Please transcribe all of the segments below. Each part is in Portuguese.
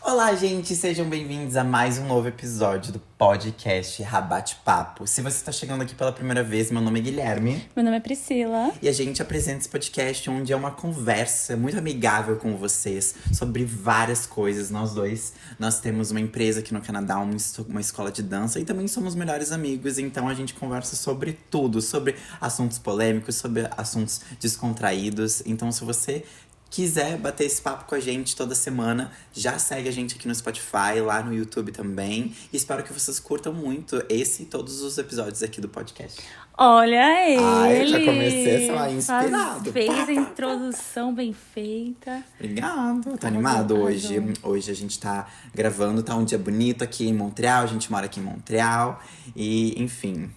Olá, gente! Sejam bem-vindos a mais um novo episódio do podcast Rabate Papo. Se você está chegando aqui pela primeira vez, meu nome é Guilherme. Meu nome é Priscila. E a gente apresenta esse podcast onde é uma conversa muito amigável com vocês sobre várias coisas. Nós temos uma empresa aqui no Canadá, uma escola de dança e também somos melhores amigos. Então a gente conversa sobre tudo, sobre assuntos polêmicos, sobre assuntos descontraídos. Então se você quiser bater esse papo com a gente toda semana, já segue a gente aqui no Spotify, lá no YouTube também. E espero que vocês curtam muito esse e todos os episódios aqui do podcast. Olha ele! Ai, eu já comecei a ser inspirado. Fez a introdução bem feita. Obrigado. Tô animado hoje. Hoje a gente tá gravando, tá um dia bonito aqui em Montreal. A gente mora aqui em Montreal. E, enfim.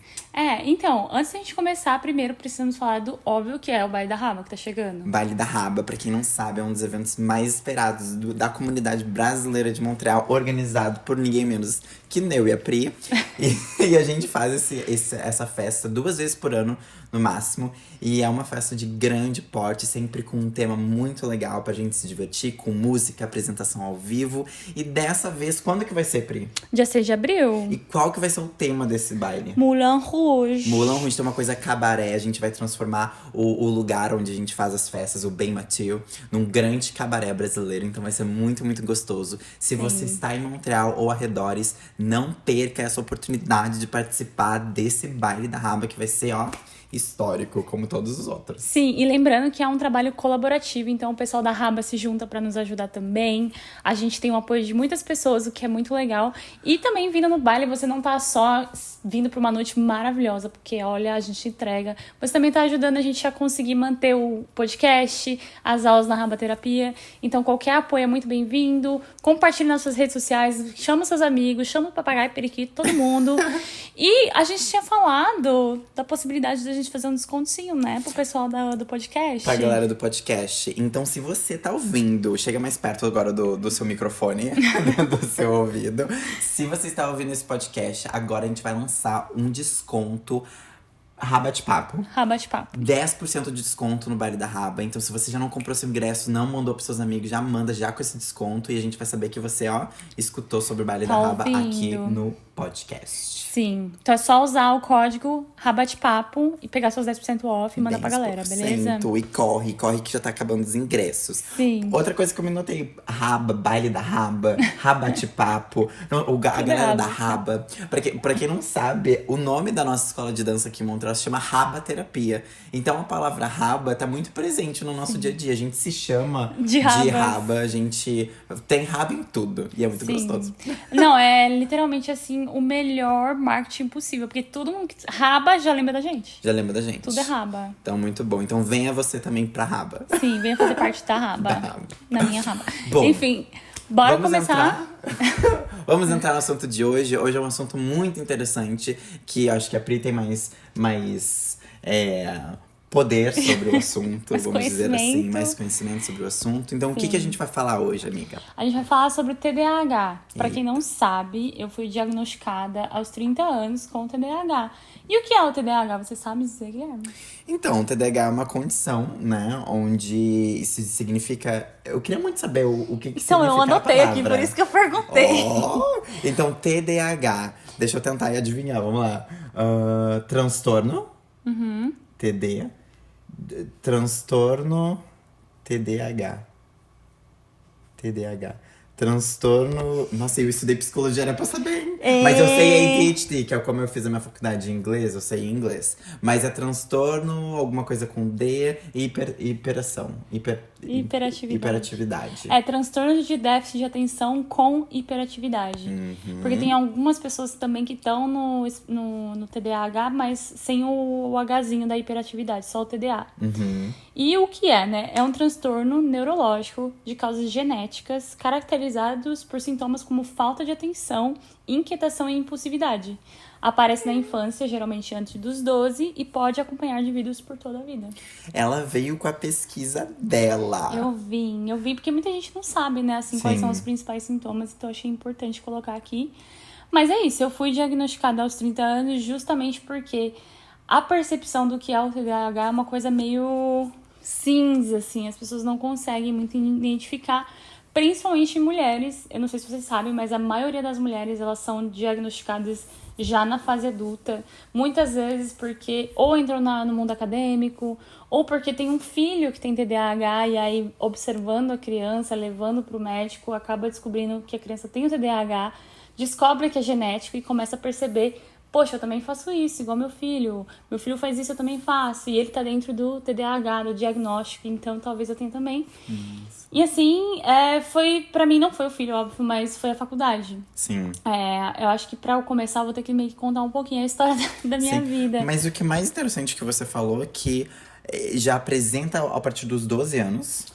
Então, antes da gente começar, primeiro precisamos falar do óbvio que é o Baile da Raba, que tá chegando. Baile da Raba, pra quem não sabe, é um dos eventos mais esperados da comunidade brasileira de Montreal, organizado por ninguém menos que eu e a Pri. E a gente faz essa festa 2 vezes por ano, no máximo. E é uma festa de grande porte, sempre com um tema muito legal pra gente se divertir, com música, apresentação ao vivo. E dessa vez, quando que vai ser, Pri? Dia 6 de abril. E qual que vai ser o tema desse baile? Moulin Rouge. Moulin Rouge tem uma coisa cabaré. A gente vai transformar o lugar onde a gente faz as festas, o Ben Mathieu, num grande cabaré brasileiro. Então vai ser muito, muito gostoso. Se você está em Montreal ou arredores, não perca essa oportunidade de participar desse baile da Raba, que vai ser, histórico, como todos os outros. Sim, e lembrando que é um trabalho colaborativo, então o pessoal da Raba se junta pra nos ajudar também. A gente tem o apoio de muitas pessoas, o que é muito legal. E também vindo no baile, você não tá só vindo pra uma noite maravilhosa, porque olha, a gente entrega. Você também tá ajudando a gente a conseguir manter o podcast, as aulas na Raba Terapia. Então qualquer apoio é muito bem-vindo. Compartilhe nas suas redes sociais, chama seus amigos, chama o papagaio, periquito, todo mundo. E a gente tinha falado da possibilidade de a gente fazer um descontinho, né? Pro pessoal do podcast. Pra galera do podcast. Então, se você tá ouvindo, chega mais perto agora do seu microfone, do seu ouvido. Se você está ouvindo esse podcast, agora a gente vai lançar um desconto Rabate Papo. Rabate Papo. 10% de desconto no baile da Raba. Então, se você já não comprou seu ingresso, não mandou pros seus amigos, já manda já com esse desconto. E a gente vai saber que você, escutou sobre o baile da Raba aqui no podcast. Sim. Então é só usar o código Rabatepapo e pegar seus 10% off e mandar pra galera, beleza? E corre que já tá acabando os ingressos. Sim. Outra coisa que eu me notei, Raba, baile da Raba, Rabate-papo, a galera da Raba. Pra quem não sabe, o nome da nossa escola de dança aqui em Montreal se chama Raba Terapia. Então a palavra Raba tá muito presente no nosso dia a dia. A gente se chama de Raba, a gente tem raba em tudo. E é muito gostoso. Não, é literalmente assim, o melhor marketing possível. Porque todo mundo que Raba já lembra da gente. Já lembra da gente. Tudo é Raba. Então, muito bom. Então, venha você também pra Raba. Sim, venha fazer parte da Raba. Da Raba. Na minha Raba. Bom, enfim, bora começar. Vamos entrar no assunto de hoje. Hoje é um assunto muito interessante. Que acho que a Pri tem mais poder sobre o assunto, vamos dizer assim, mais conhecimento sobre o assunto. Então, o que a gente vai falar hoje, amiga? A gente vai falar sobre o TDAH. Pra quem não sabe, eu fui diagnosticada aos 30 anos com TDAH. E o que é o TDAH? Você sabe dizer, Guilherme? Então, o TDAH é uma condição, né, onde isso significa... Eu queria muito saber o que significa a palavra. Então, eu anotei aqui, por isso que eu perguntei. Então, TDAH. Deixa eu tentar adivinhar, vamos lá. Transtorno. TD. Transtorno TDAH. Transtorno... Nossa, eu estudei psicologia, era pra saber. Mas eu sei ADHD, que é como eu fiz a minha faculdade de inglês, eu sei inglês. Mas é transtorno, alguma coisa com D e hiperatividade. É transtorno de déficit de atenção com hiperatividade. Porque tem algumas pessoas também que estão no TDAH, mas sem o Hzinho da hiperatividade, só o TDA. E o que é, né? É um transtorno neurológico de causas genéticas caracterizados por sintomas como falta de atenção, inquietação e impulsividade. Aparece na infância, geralmente antes dos 12, e pode acompanhar indivíduos por toda a vida. Ela veio com a pesquisa dela. Eu vi, porque muita gente não sabe, né, assim, quais são os principais sintomas, então eu achei importante colocar aqui. Mas é isso, eu fui diagnosticada aos 30 anos justamente porque a percepção do que é o TDAH é uma coisa meio cinza, assim, as pessoas não conseguem muito identificar, principalmente em mulheres. Eu não sei se vocês sabem, mas a maioria das mulheres, elas são diagnosticadas já na fase adulta. Muitas vezes porque ou entram no mundo acadêmico, ou porque tem um filho que tem TDAH e aí observando a criança, levando para o médico, acaba descobrindo que a criança tem o TDAH, descobre que é genético e começa a perceber: poxa, eu também faço isso, igual meu filho faz isso, eu também faço, e ele tá dentro do TDAH, do diagnóstico, então talvez eu tenha também. E assim, foi, pra mim não foi o filho, óbvio, mas foi a faculdade. Sim. Eu acho que pra eu começar, eu vou ter que meio que contar um pouquinho a história da minha vida. Mas o que é mais interessante que você falou é que já apresenta a partir dos 12 anos.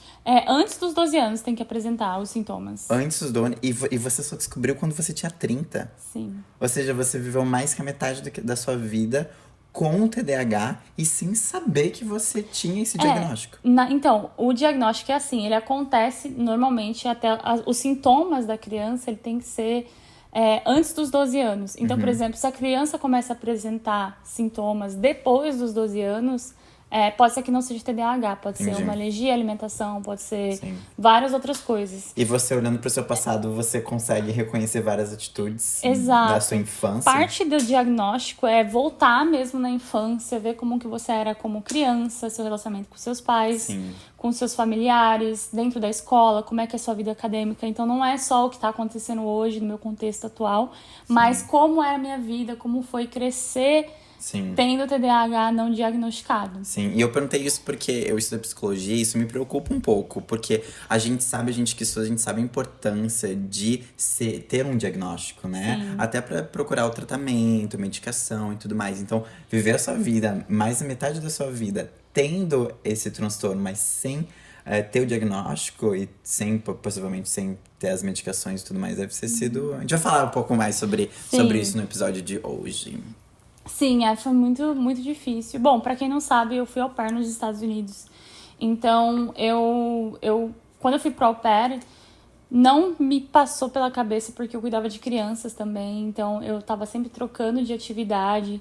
Antes dos 12 anos tem que apresentar os sintomas. Antes dos 12 e você só descobriu quando você tinha 30. Sim. Ou seja, você viveu mais que a metade da sua vida com o TDAH e sem saber que você tinha esse diagnóstico. Então, o diagnóstico é assim, ele acontece normalmente até os sintomas da criança, ele tem que ser antes dos 12 anos. Então, por exemplo, se a criança começa a apresentar sintomas depois dos 12 anos, pode ser que não seja TDAH, pode ser uma alergia à alimentação, pode ser várias outras coisas. E você, olhando para o seu passado, você consegue reconhecer várias atitudes da sua infância? Parte do diagnóstico é voltar mesmo na infância, ver como que você era como criança, seu relacionamento com seus pais, com seus familiares, dentro da escola, como é que é a sua vida acadêmica. Então não é só o que está acontecendo hoje no meu contexto atual, mas como é a minha vida, como foi crescer tendo TDAH não diagnosticado. Sim, e eu perguntei isso porque eu estudo psicologia e isso me preocupa um pouco, porque a gente que estuda, a gente sabe a importância de ter um diagnóstico, né? Sim. Até para procurar o tratamento, medicação e tudo mais. Então, viver a sua vida, mais da metade da sua vida, tendo esse transtorno, mas sem ter o diagnóstico e possivelmente sem ter as medicações e tudo mais, deve ter sido... A gente vai falar um pouco mais sobre isso no episódio de hoje. Sim, foi muito, muito difícil. Bom, pra quem não sabe, eu fui au pair nos Estados Unidos. Então, quando eu fui pro au pair, não me passou pela cabeça porque eu cuidava de crianças também. Então, eu tava sempre trocando de atividade.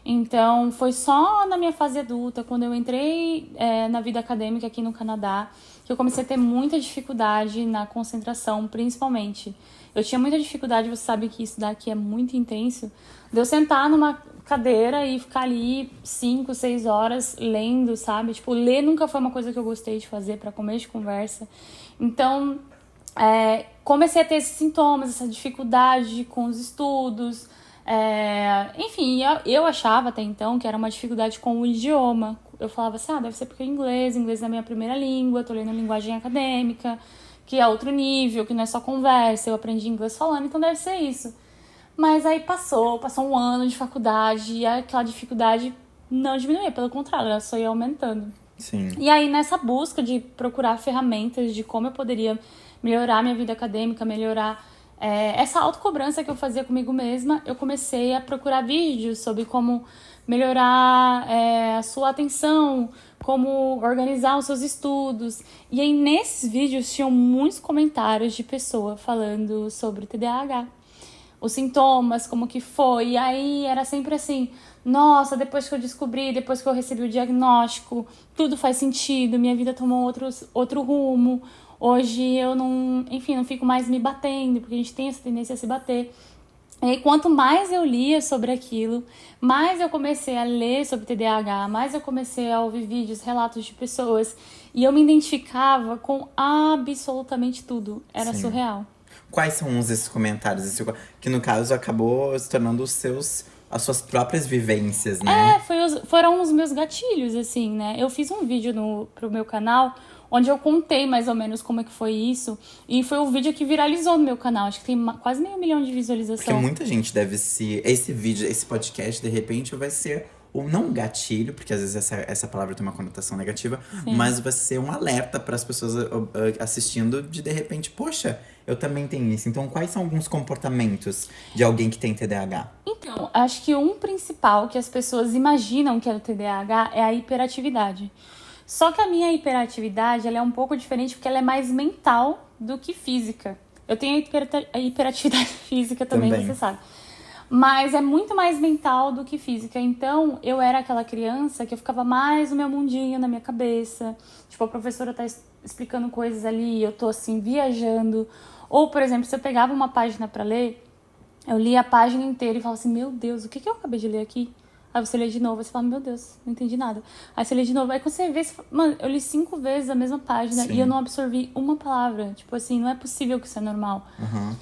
Então, foi só na minha fase adulta, quando eu entrei na vida acadêmica aqui no Canadá, que eu comecei a ter muita dificuldade na concentração, principalmente. Eu tinha muita dificuldade, você sabe que isso daqui é muito intenso, de eu sentar numa cadeira e ficar ali 5, 6 horas lendo, sabe? Tipo, ler nunca foi uma coisa que eu gostei de fazer para começo de conversa. Então, comecei a ter esses sintomas, essa dificuldade com os estudos. Enfim, eu achava até então que era uma dificuldade com o idioma. Eu falava assim, deve ser porque inglês é a minha primeira língua, tô lendo a linguagem acadêmica, que é outro nível, que não é só conversa, eu aprendi inglês falando, então deve ser isso. Mas aí passou um ano de faculdade e aquela dificuldade não diminuía, pelo contrário, ela só ia aumentando. Sim. E aí nessa busca de procurar ferramentas de como eu poderia melhorar minha vida acadêmica, melhorar essa autocobrança que eu fazia comigo mesma, eu comecei a procurar vídeos sobre como melhorar a sua atenção, como organizar os seus estudos. E aí nesses vídeos tinham muitos comentários de pessoa falando sobre TDAH. Os sintomas, como que foi, e aí era sempre assim, nossa, depois que eu descobri, depois que eu recebi o diagnóstico, tudo faz sentido, minha vida tomou outro rumo, hoje eu não fico mais me batendo, porque a gente tem essa tendência a se bater. E aí, quanto mais eu lia sobre aquilo, mais eu comecei a ler sobre TDAH, mais eu comecei a ouvir vídeos, relatos de pessoas, e eu me identificava com absolutamente tudo, era surreal. Quais são esses comentários? Que no caso acabou se tornando as suas próprias vivências, né? Foram os meus gatilhos, assim, né? Eu fiz um vídeo pro meu canal onde eu contei mais ou menos como é que foi isso. E foi o vídeo que viralizou no meu canal. Acho que tem quase 500 mil de visualizações. Porque muita gente deve se... Esse vídeo, esse podcast, de repente, vai ser... não um gatilho, porque às vezes essa palavra tem uma conotação negativa, mas vai ser um alerta para as pessoas assistindo de repente, poxa, eu também tenho isso. Então, quais são alguns comportamentos de alguém que tem TDAH? Então, acho que um principal que as pessoas imaginam que é o TDAH é a hiperatividade. Só que a minha hiperatividade, ela é um pouco diferente porque ela é mais mental do que física. Eu tenho a hiperatividade física também, você sabe. Mas é muito mais mental do que física. Então, eu era aquela criança que eu ficava mais no meu mundinho, na minha cabeça. Tipo, a professora tá explicando coisas ali e eu tô assim, viajando. Ou, por exemplo, se eu pegava uma página pra ler, eu lia a página inteira e falava assim, meu Deus, o que eu acabei de ler aqui? Aí você lê de novo, aí você fala, meu Deus, não entendi nada. Aí você lê de novo, aí quando você vê, você fala, mano, eu li 5 vezes a mesma página Sim. e eu não absorvi uma palavra. Tipo assim, não é possível que isso é normal. Uhum.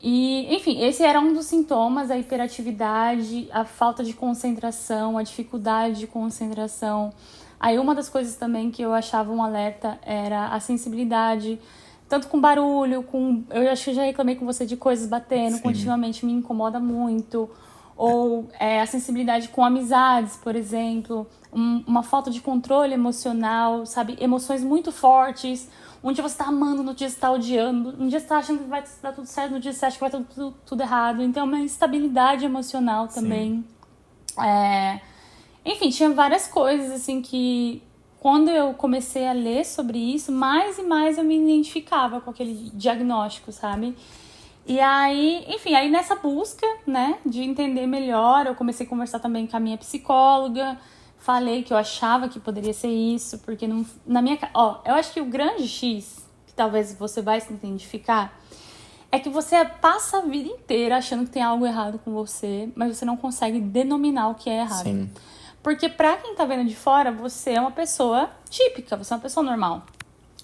E, enfim, esse era um dos sintomas, a hiperatividade, a falta de concentração, a dificuldade de concentração. Aí uma das coisas também que eu achava um alerta era a sensibilidade, tanto com barulho, com... Eu acho que eu já reclamei com você de coisas batendo, Sim. continuamente me incomoda muito. Ou a sensibilidade com amizades, por exemplo. Uma falta de controle emocional, sabe? Emoções muito fortes. Um dia você tá amando, no dia você tá odiando. Um dia você tá achando que vai dar tudo certo, no dia você acha que vai dar tudo errado. Então, uma instabilidade emocional também. Enfim, tinha várias coisas, assim, que... Quando eu comecei a ler sobre isso, mais e mais eu me identificava com aquele diagnóstico, sabe? E aí, enfim, aí nessa busca, né, de entender melhor, eu comecei a conversar também com a minha psicóloga. Falei que eu achava que poderia ser isso, porque não, na minha... Ó, eu acho que o grande X, que talvez você vai se identificar, é que você passa a vida inteira achando que tem algo errado com você, mas você não consegue denominar o que é errado. Sim. Porque pra quem tá vendo de fora, você é uma pessoa típica, você é uma pessoa normal.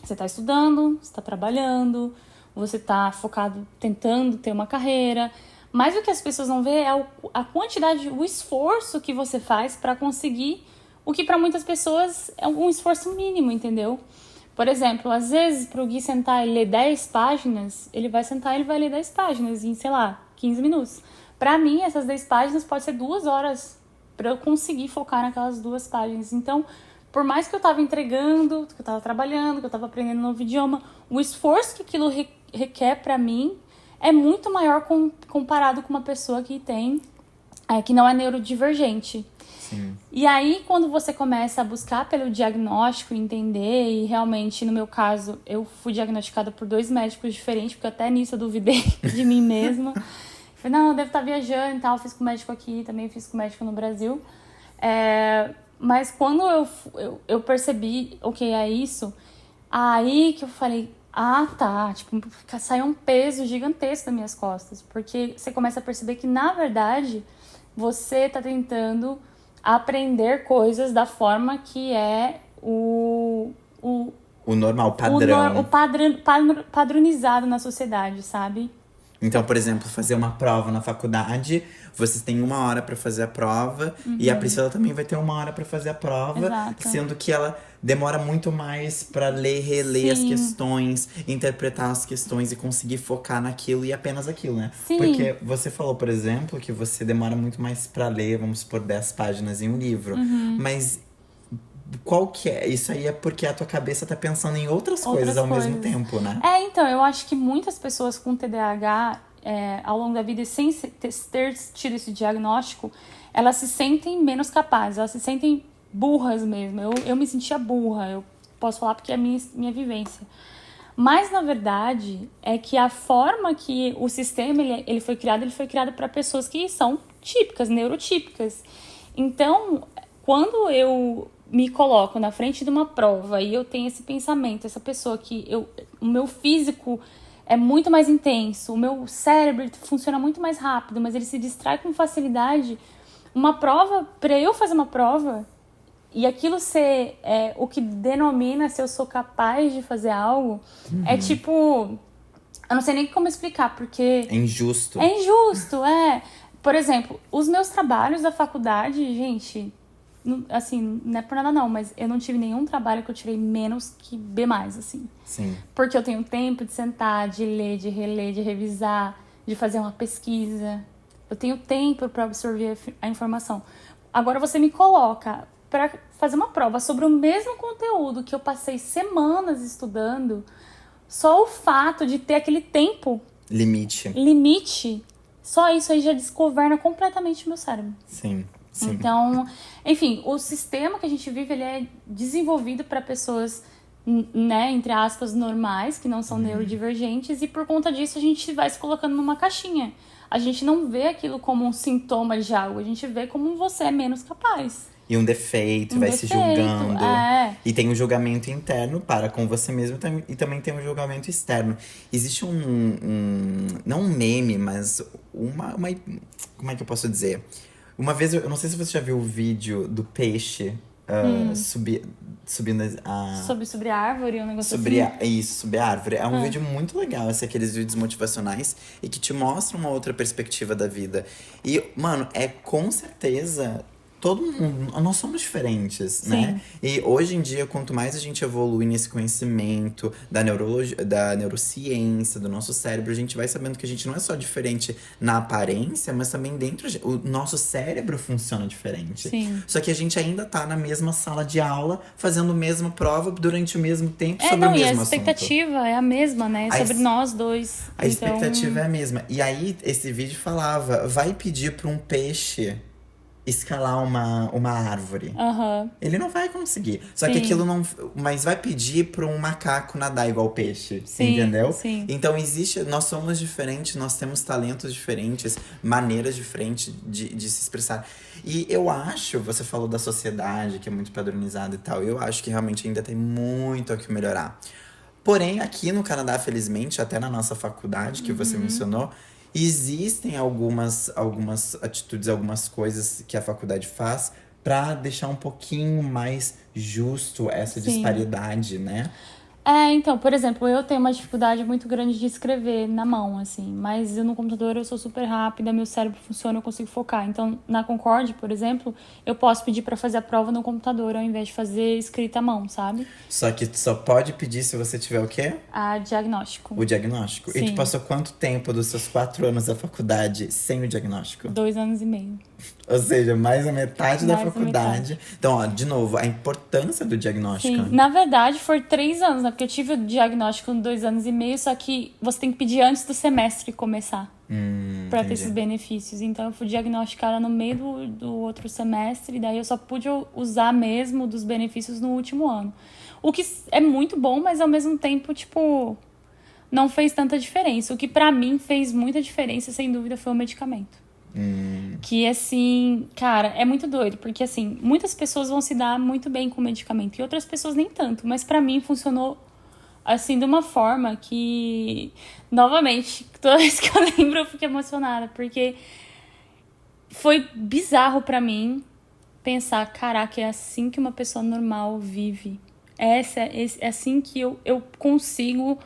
Você tá estudando, você tá trabalhando, você tá focado tentando ter uma carreira. Mas o que as pessoas não vê é a quantidade, o esforço que você faz pra conseguir o que pra muitas pessoas é um esforço mínimo, entendeu? Por exemplo, às vezes pro Gui sentar e ler 10 páginas, ele vai sentar e ele vai ler 10 páginas em, sei lá, 15 minutos. Pra mim, essas 10 páginas pode ser 2 horas pra eu conseguir focar naquelas 2 páginas. Então, por mais que eu tava entregando, que eu tava trabalhando, que eu tava aprendendo um novo idioma, o esforço que aquilo requer pra mim é muito maior comparado com uma pessoa que tem, que não é neurodivergente. Sim. E aí, quando você começa a buscar pelo diagnóstico, entender, e realmente, no meu caso, eu fui diagnosticada por 2 médicos diferentes, porque até nisso eu duvidei de mim mesma. Falei, não, eu devo estar viajando e tal, fiz com médico aqui, também fiz com médico no Brasil. Mas quando eu percebi, ok, é isso, aí que eu falei, tá, tipo, saiu um peso gigantesco das minhas costas, porque você começa a perceber que, na verdade, você tá tentando aprender coisas da forma que é o normal, padrão. o padronizado na sociedade, sabe? Então, por exemplo, fazer uma prova na faculdade, vocês têm 1 hora pra fazer a prova, e a Priscila também vai ter 1 hora pra fazer a prova, Exato. sendo que ela demora muito mais pra ler, reler as Sim. questões, interpretar as questões e conseguir focar naquilo e apenas aquilo, né? Sim. Porque você falou, por exemplo, que você demora muito mais pra ler, vamos supor, 10 páginas em um livro. Mas qual que é? Isso aí é porque a tua cabeça tá pensando em outras coisas ao mesmo tempo, né? Então, eu acho que muitas pessoas com TDAH, ao longo da vida, sem ter tido esse diagnóstico, elas se sentem menos capazes, elas se sentem burras mesmo. Eu me sentia burra, eu posso falar porque é a minha vivência. Mas, na verdade, é que a forma que o sistema ele foi criado para pessoas que são típicas, neurotípicas. Então, quando eu me coloco na frente de uma prova e eu tenho esse pensamento, essa pessoa que o meu físico é muito mais intenso, o meu cérebro funciona muito mais rápido, mas ele se distrai com facilidade. Uma prova, para eu fazer uma prova, e aquilo ser o que denomina se eu sou capaz de fazer algo, é tipo... Eu não sei nem como explicar, porque... É injusto. É injusto, Por exemplo, os meus trabalhos da faculdade, gente... Assim, não é por nada não, mas eu não tive nenhum trabalho que eu tirei menos que B+, assim. Sim. Porque eu tenho tempo de sentar, de ler, de reler, de revisar, de fazer uma pesquisa. Eu tenho tempo para absorver a informação. Agora você me coloca para fazer uma prova sobre o mesmo conteúdo que eu passei semanas estudando, só o fato de ter aquele tempo... Limite, só isso aí já desgoverna completamente o meu cérebro. Sim. Sim. Então, enfim, o sistema que a gente vive, ele é desenvolvido para pessoas, né, entre aspas, normais, que não são neurodivergentes, e por conta disso a gente vai se colocando numa caixinha. A gente não vê aquilo como um sintoma de algo, a gente vê como você é menos capaz. E um defeito, Um vai se defeito, julgando. é. E tem um julgamento interno para com você mesmo e também tem um julgamento externo. Existe não um meme, mas uma. Como é que eu posso dizer? Uma vez, eu não sei se você já viu o vídeo do peixe subindo a. Sobre a árvore, um negócio Sobre assim. isso, sobre a árvore. É um vídeo muito legal, assim, aqueles vídeos motivacionais e que te mostram uma outra perspectiva da vida. E, mano, é com certeza. Todo mundo, nós somos diferentes, né? E hoje em dia, quanto mais a gente evolui nesse conhecimento da neurologia, da neurociência, do nosso cérebro, a gente vai sabendo que a gente não é só diferente na aparência, mas também dentro. O nosso cérebro funciona diferente. Sim. Só que a gente ainda tá na mesma sala de aula, fazendo a mesma prova durante o mesmo tempo sobre o mesmo assunto. E a expectativa é a mesma, né? Sobre nós dois. A expectativa é a mesma. E aí, esse vídeo falava, vai pedir pra um peixe escalar uma árvore. Ele não vai conseguir. Só que aquilo não. Mas vai pedir para um macaco nadar igual peixe. Entendeu? Sim. Então existe. Nós somos diferentes, nós temos talentos diferentes, maneiras diferentes de se expressar. E eu acho, você falou da sociedade, que é muito padronizada e tal. Eu acho que realmente ainda tem muito a que melhorar. Porém, aqui no Canadá, felizmente, até na nossa faculdade, que você mencionou, existem algumas atitudes, algumas coisas que a faculdade faz para deixar um pouquinho mais justo essa disparidade, né? Então, por exemplo, eu tenho uma dificuldade muito grande de escrever na mão, assim. Mas eu no computador eu sou super rápida, meu cérebro funciona, eu consigo focar. Então, na Concorde, por exemplo, eu posso pedir pra fazer a prova no computador ao invés de fazer escrita à mão, sabe? Só que tu só pode pedir se você tiver o quê? Diagnóstico. O diagnóstico. Sim. E tu passou quanto tempo dos seus 4 anos da faculdade sem o diagnóstico? 2 anos e meio. Ou seja, mais a metade da Mais a faculdade. Então, ó, de novo, a importância do diagnóstico. Sim, na verdade foi 3 anos, né? Porque eu tive o diagnóstico com 2 anos e meio, só que você tem que pedir antes do semestre começar. Pra ter esses benefícios. Então eu fui diagnosticada no meio do outro semestre, e daí eu só pude usar mesmo dos benefícios no último ano. O que é muito bom, mas ao mesmo tempo, tipo, não fez tanta diferença. O que pra mim fez muita diferença, sem dúvida, foi o medicamento. Que, assim, cara, é muito doido. Porque, assim, muitas pessoas vão se dar muito bem com o medicamento. E outras pessoas nem tanto. Mas pra mim funcionou, assim, de uma forma que... Novamente, toda vez que eu lembro eu fico emocionada. Porque foi bizarro pra mim pensar, caraca, é assim que uma pessoa normal vive. É assim que eu consigo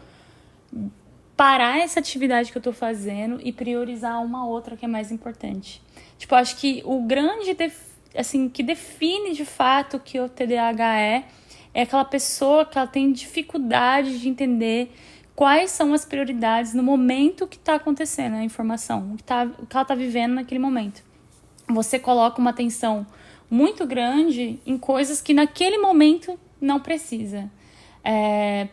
parar essa atividade que eu tô fazendo e priorizar uma outra que é mais importante. Tipo, eu acho que o grande, assim, que define de fato que o TDAH é aquela pessoa que ela tem dificuldade de entender quais são as prioridades no momento que tá acontecendo a informação, o que ela tá vivendo naquele momento. Você coloca uma atenção muito grande em coisas que naquele momento não precisa.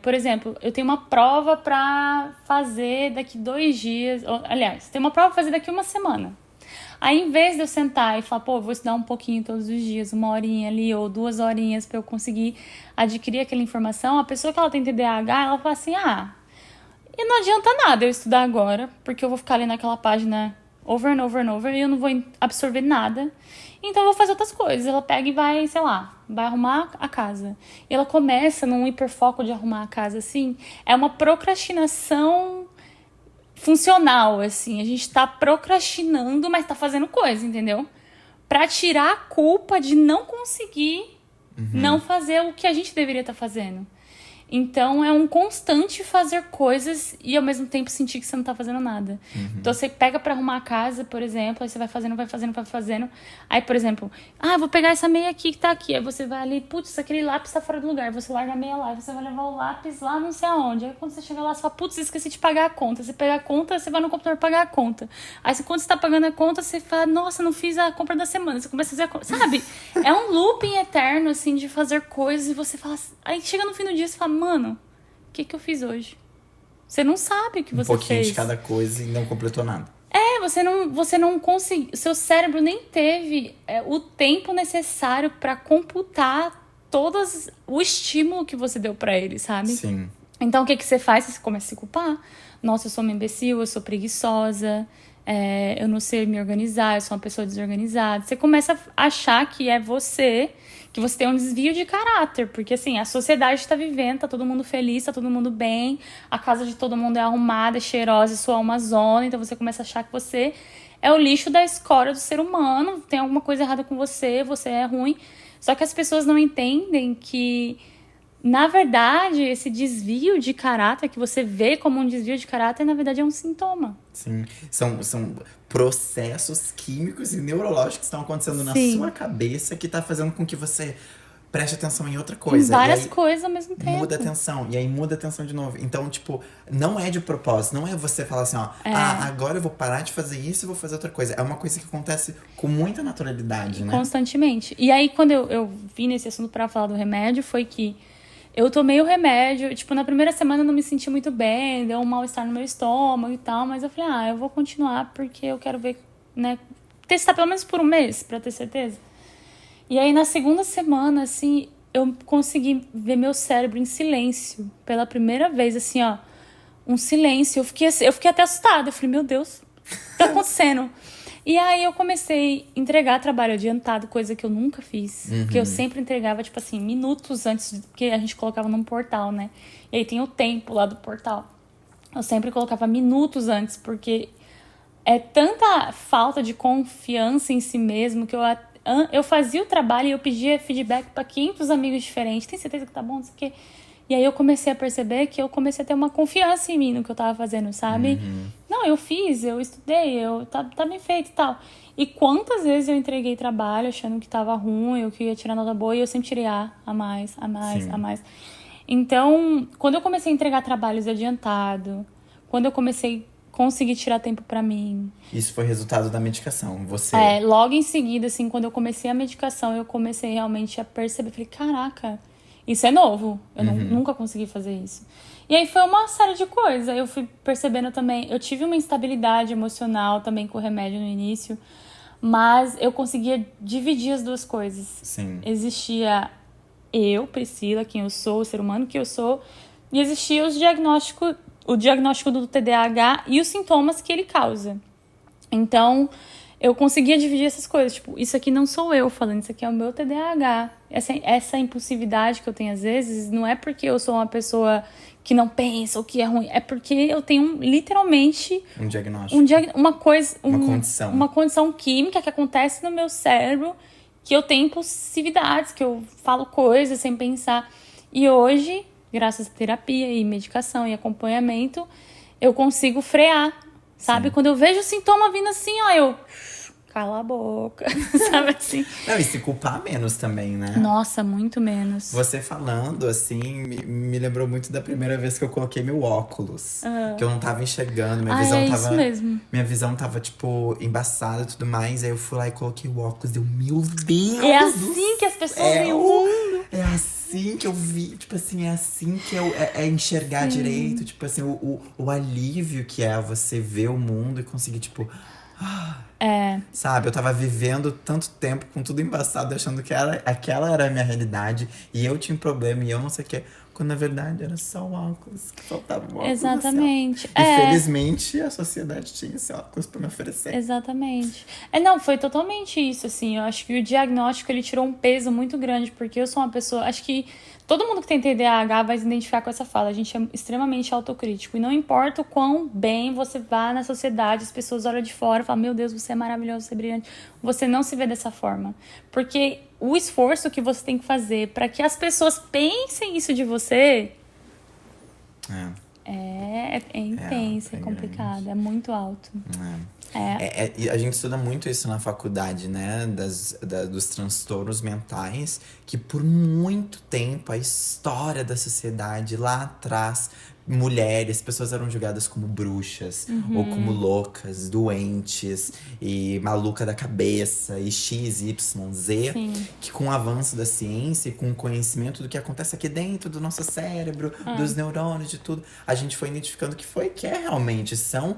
Por exemplo, eu tenho uma prova para fazer daqui 2 dias. Aliás, tem uma prova para fazer daqui 1 semana. Aí, em vez de eu sentar e falar, pô, eu vou estudar um pouquinho todos os dias, 1 horinha ali ou 2 horinhas para eu conseguir adquirir aquela informação, a pessoa que ela tem TDAH, ela fala assim, e não adianta nada eu estudar agora, porque eu vou ficar ali naquela página over and over and over e eu não vou absorver nada. Então eu vou fazer outras coisas. Ela pega e vai, sei lá, vai arrumar a casa. E ela começa num hiperfoco de arrumar a casa, assim. É uma procrastinação funcional, assim. A gente tá procrastinando, mas tá fazendo coisa, entendeu? Pra tirar a culpa de não conseguir não fazer o que a gente deveria estar fazendo. Então, é um constante fazer coisas e, ao mesmo tempo, sentir que você não tá fazendo nada. Então, você pega pra arrumar a casa, por exemplo, aí você vai fazendo. Aí, por exemplo, vou pegar essa meia aqui que tá aqui. Aí você vai ali, putz, aquele lápis tá fora do lugar. Você larga a meia lá, você vai levar o lápis lá não sei aonde. Aí, quando você chega lá, você fala, putz, esqueci de pagar a conta. Você pega a conta, você vai no computador pagar a conta. Aí, quando você tá pagando a conta, você fala, nossa, não fiz a compra da semana. Você começa a fazer a compra, sabe? É um looping eterno, assim, de fazer coisas e você fala... Aí, chega no fim do dia, você fala, mano, o que eu fiz hoje? Você não sabe o que você fez. Um pouquinho de cada coisa e não completou nada. Você não conseguiu. Seu cérebro nem teve o tempo necessário pra computar o estímulo que você deu pra ele, sabe? Sim. Então o que você faz? Você começa a se culpar. Nossa, eu sou uma imbecil, eu sou preguiçosa. eu não sei me organizar, eu sou uma pessoa desorganizada. Você começa a achar que é você, que você tem um desvio de caráter. Porque, assim, a sociedade está vivendo, tá todo mundo feliz, tá todo mundo bem, a casa de todo mundo é arrumada, é cheirosa, e sua alma zona. Então você começa a achar que você é o lixo da escória do ser humano, tem alguma coisa errada com você, você é ruim. Só que as pessoas não entendem que, na verdade, esse desvio de caráter que você vê como um desvio de caráter, na verdade é um sintoma. Sim, são processos químicos e neurológicos que estão acontecendo na Sim. sua cabeça que tá fazendo com que você preste atenção em outra Em coisa. várias E aí coisas ao mesmo tempo. muda a atenção, e aí muda a atenção de novo. Então, tipo, não é de propósito, não é você falar assim, ó, agora eu vou parar de fazer isso e vou fazer outra coisa. É uma coisa que acontece com muita naturalidade, né? Constantemente. E aí, quando eu vim nesse assunto pra falar do remédio, foi que eu tomei o remédio, tipo, na primeira semana eu não me senti muito bem, deu um mal-estar no meu estômago e tal, mas eu falei, eu vou continuar porque eu quero ver, né, testar pelo menos por um mês, pra ter certeza. E aí, na segunda semana, assim, eu consegui ver meu cérebro em silêncio, pela primeira vez, assim, ó, um silêncio. Eu fiquei até assustada, eu falei, meu Deus, o que tá acontecendo? E aí eu comecei a entregar trabalho adiantado, coisa que eu nunca fiz. Porque eu sempre entregava, tipo assim, minutos antes, porque a gente colocava num portal, né? E aí tem o tempo lá do portal. Eu sempre colocava minutos antes, porque é tanta falta de confiança em si mesmo que eu fazia o trabalho e eu pedia feedback para 500 amigos diferentes. Tem certeza que tá bom? Não sei o quê. E aí eu comecei a perceber que eu comecei a ter uma confiança em mim no que eu tava fazendo, sabe? Não, eu fiz, eu estudei, tá bem feito e tal. E quantas vezes eu entreguei trabalho achando que tava ruim, eu que ia tirar nota boa, e eu sempre tirei a mais, Sim. a mais. Então, quando eu comecei a entregar trabalhos adiantado, quando eu comecei a conseguir tirar tempo pra mim, Isso foi resultado da medicação. Você. logo em seguida, assim, quando eu comecei a medicação, eu comecei realmente a perceber, falei, caraca, isso é novo, eu nunca consegui fazer isso. E aí foi uma série de coisas, eu fui percebendo também, eu tive uma instabilidade emocional também com o remédio no início, mas eu conseguia dividir as duas coisas. Sim. Existia eu, Priscila, quem eu sou, o ser humano que eu sou, e existia o diagnóstico do TDAH e os sintomas que ele causa. Então, eu conseguia dividir essas coisas. Tipo, isso aqui não sou eu falando, isso aqui é o meu TDAH. Essa impulsividade que eu tenho às vezes, não é porque eu sou uma pessoa que não pensa ou que é ruim. É porque eu tenho literalmente Um diagnóstico. uma coisa... Uma condição. Uma condição química que acontece no meu cérebro, que eu tenho impulsividades, que eu falo coisas sem pensar. E hoje, graças à terapia e medicação e acompanhamento, eu consigo frear. Sabe? Sim. Quando eu vejo o sintoma vindo assim, ó, eu... Cala a boca, sabe assim? Não, e se culpar menos também, né? Nossa, muito menos. Você falando, assim, me lembrou muito da primeira vez que eu coloquei meu óculos. Que eu não tava enxergando, minha visão é tava. isso mesmo. Minha visão tava, tipo, embaçada e tudo mais. Aí eu fui lá e coloquei o óculos, deu, meu Deus! É assim que as pessoas veem o mundo. É assim que eu vi, tipo assim, é assim que é enxergar direito. Tipo assim, o alívio que é você ver o mundo e conseguir, tipo. Sabe, eu tava vivendo tanto tempo com tudo embaçado, achando que aquela era a minha realidade. E eu tinha um problema e eu não sei o quê. Quando na verdade era só o óculos, que faltava um óculos. Exatamente. E felizmente a sociedade tinha esse óculos pra me oferecer. Exatamente. Não, foi totalmente isso, assim. Eu acho que o diagnóstico, ele tirou um peso muito grande, porque eu sou uma pessoa... Acho que todo mundo que tem TDAH vai se identificar com essa fala. A gente é extremamente autocrítico. E não importa o quão bem você vá na sociedade, as pessoas olham de fora e falam, meu Deus, você é maravilhoso, você é brilhante. Você não se vê dessa forma. Porque o esforço que você tem que fazer para que as pessoas pensem isso de você é intenso, é complicado, grande. É muito alto. E a gente estuda muito isso na faculdade, né? Dos transtornos mentais, que por muito tempo a história da sociedade lá atrás, mulheres, pessoas eram julgadas como bruxas, ou como loucas, doentes, e maluca da cabeça, e X, Y, Z. Sim. Que com o avanço da ciência e com o conhecimento do que acontece aqui dentro do nosso cérebro, dos neurônios, de tudo, a gente foi identificando que realmente são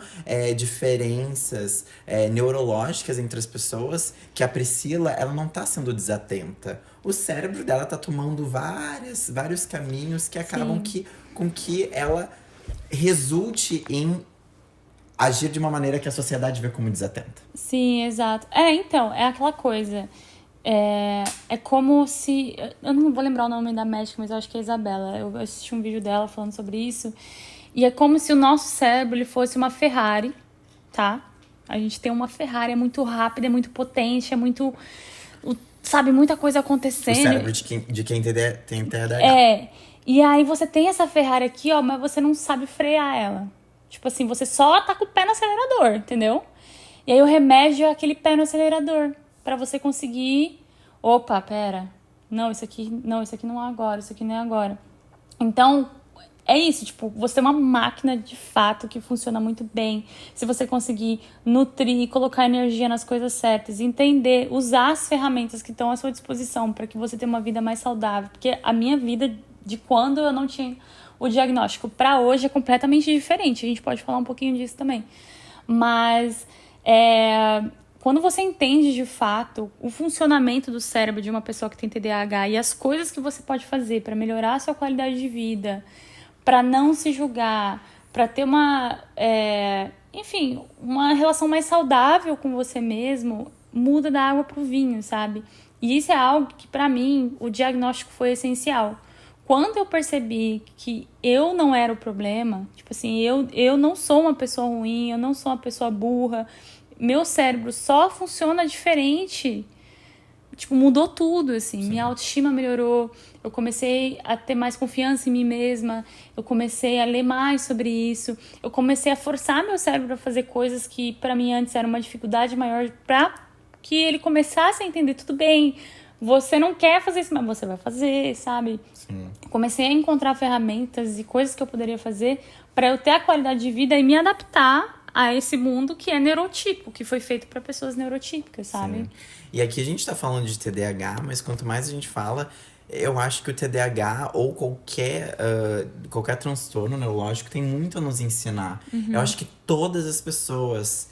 diferenças neurológicas entre as pessoas, que a Priscila, ela não tá sendo desatenta. O cérebro dela tá tomando vários caminhos que acabam com que ela resulte em agir de uma maneira que a sociedade vê como desatenta. Sim, exato. Então, é aquela coisa. É como se... Eu não vou lembrar o nome da médica, mas eu acho que é Isabela. Eu assisti um vídeo dela falando sobre isso. E é como se o nosso cérebro ele fosse uma Ferrari, tá? A gente tem uma Ferrari, é muito rápida, é muito potente, é muito... Sabe, muita coisa acontecendo. O cérebro de quem tem TDAH. E aí você tem essa Ferrari aqui, ó, mas você não sabe frear ela. Tipo assim, você só tá com o pé no acelerador, entendeu? E aí o remédio é aquele pé no acelerador. Pra você conseguir... Opa, pera. Não, isso aqui não é agora, isso aqui não é agora. Então, é isso, tipo, você tem uma máquina de fato que funciona muito bem. Se você conseguir nutrir, colocar energia nas coisas certas, entender, usar as ferramentas que estão à sua disposição para que você tenha uma vida mais saudável. Porque a minha vida, de quando eu não tinha o diagnóstico para hoje, é completamente diferente. A gente pode falar um pouquinho disso também. Mas, quando você entende de fato o funcionamento do cérebro de uma pessoa que tem TDAH e as coisas que você pode fazer para melhorar a sua qualidade de vida, para não se julgar, para ter uma relação mais saudável com você mesmo, muda da água pro vinho, sabe? E isso é algo que, para mim, o diagnóstico foi essencial. Quando eu percebi que eu não era o problema, tipo assim, eu não sou uma pessoa ruim, eu não sou uma pessoa burra, meu cérebro só funciona diferente. Tipo, mudou tudo, assim. Sim. Minha autoestima melhorou, eu comecei a ter mais confiança em mim mesma, eu comecei a ler mais sobre isso, eu comecei a forçar meu cérebro a fazer coisas que pra mim antes era uma dificuldade maior, pra que ele começasse a entender, tudo bem, você não quer fazer isso, mas você vai fazer, sabe? Sim. Comecei a encontrar ferramentas e coisas que eu poderia fazer pra eu ter a qualidade de vida e me adaptar a esse mundo que é neurotípico, que foi feito para pessoas neurotípicas, sabe? Sim. E aqui a gente tá falando de TDAH, mas quanto mais a gente fala, eu acho que o TDAH ou qualquer transtorno neurológico tem muito a nos ensinar. Eu acho que todas as pessoas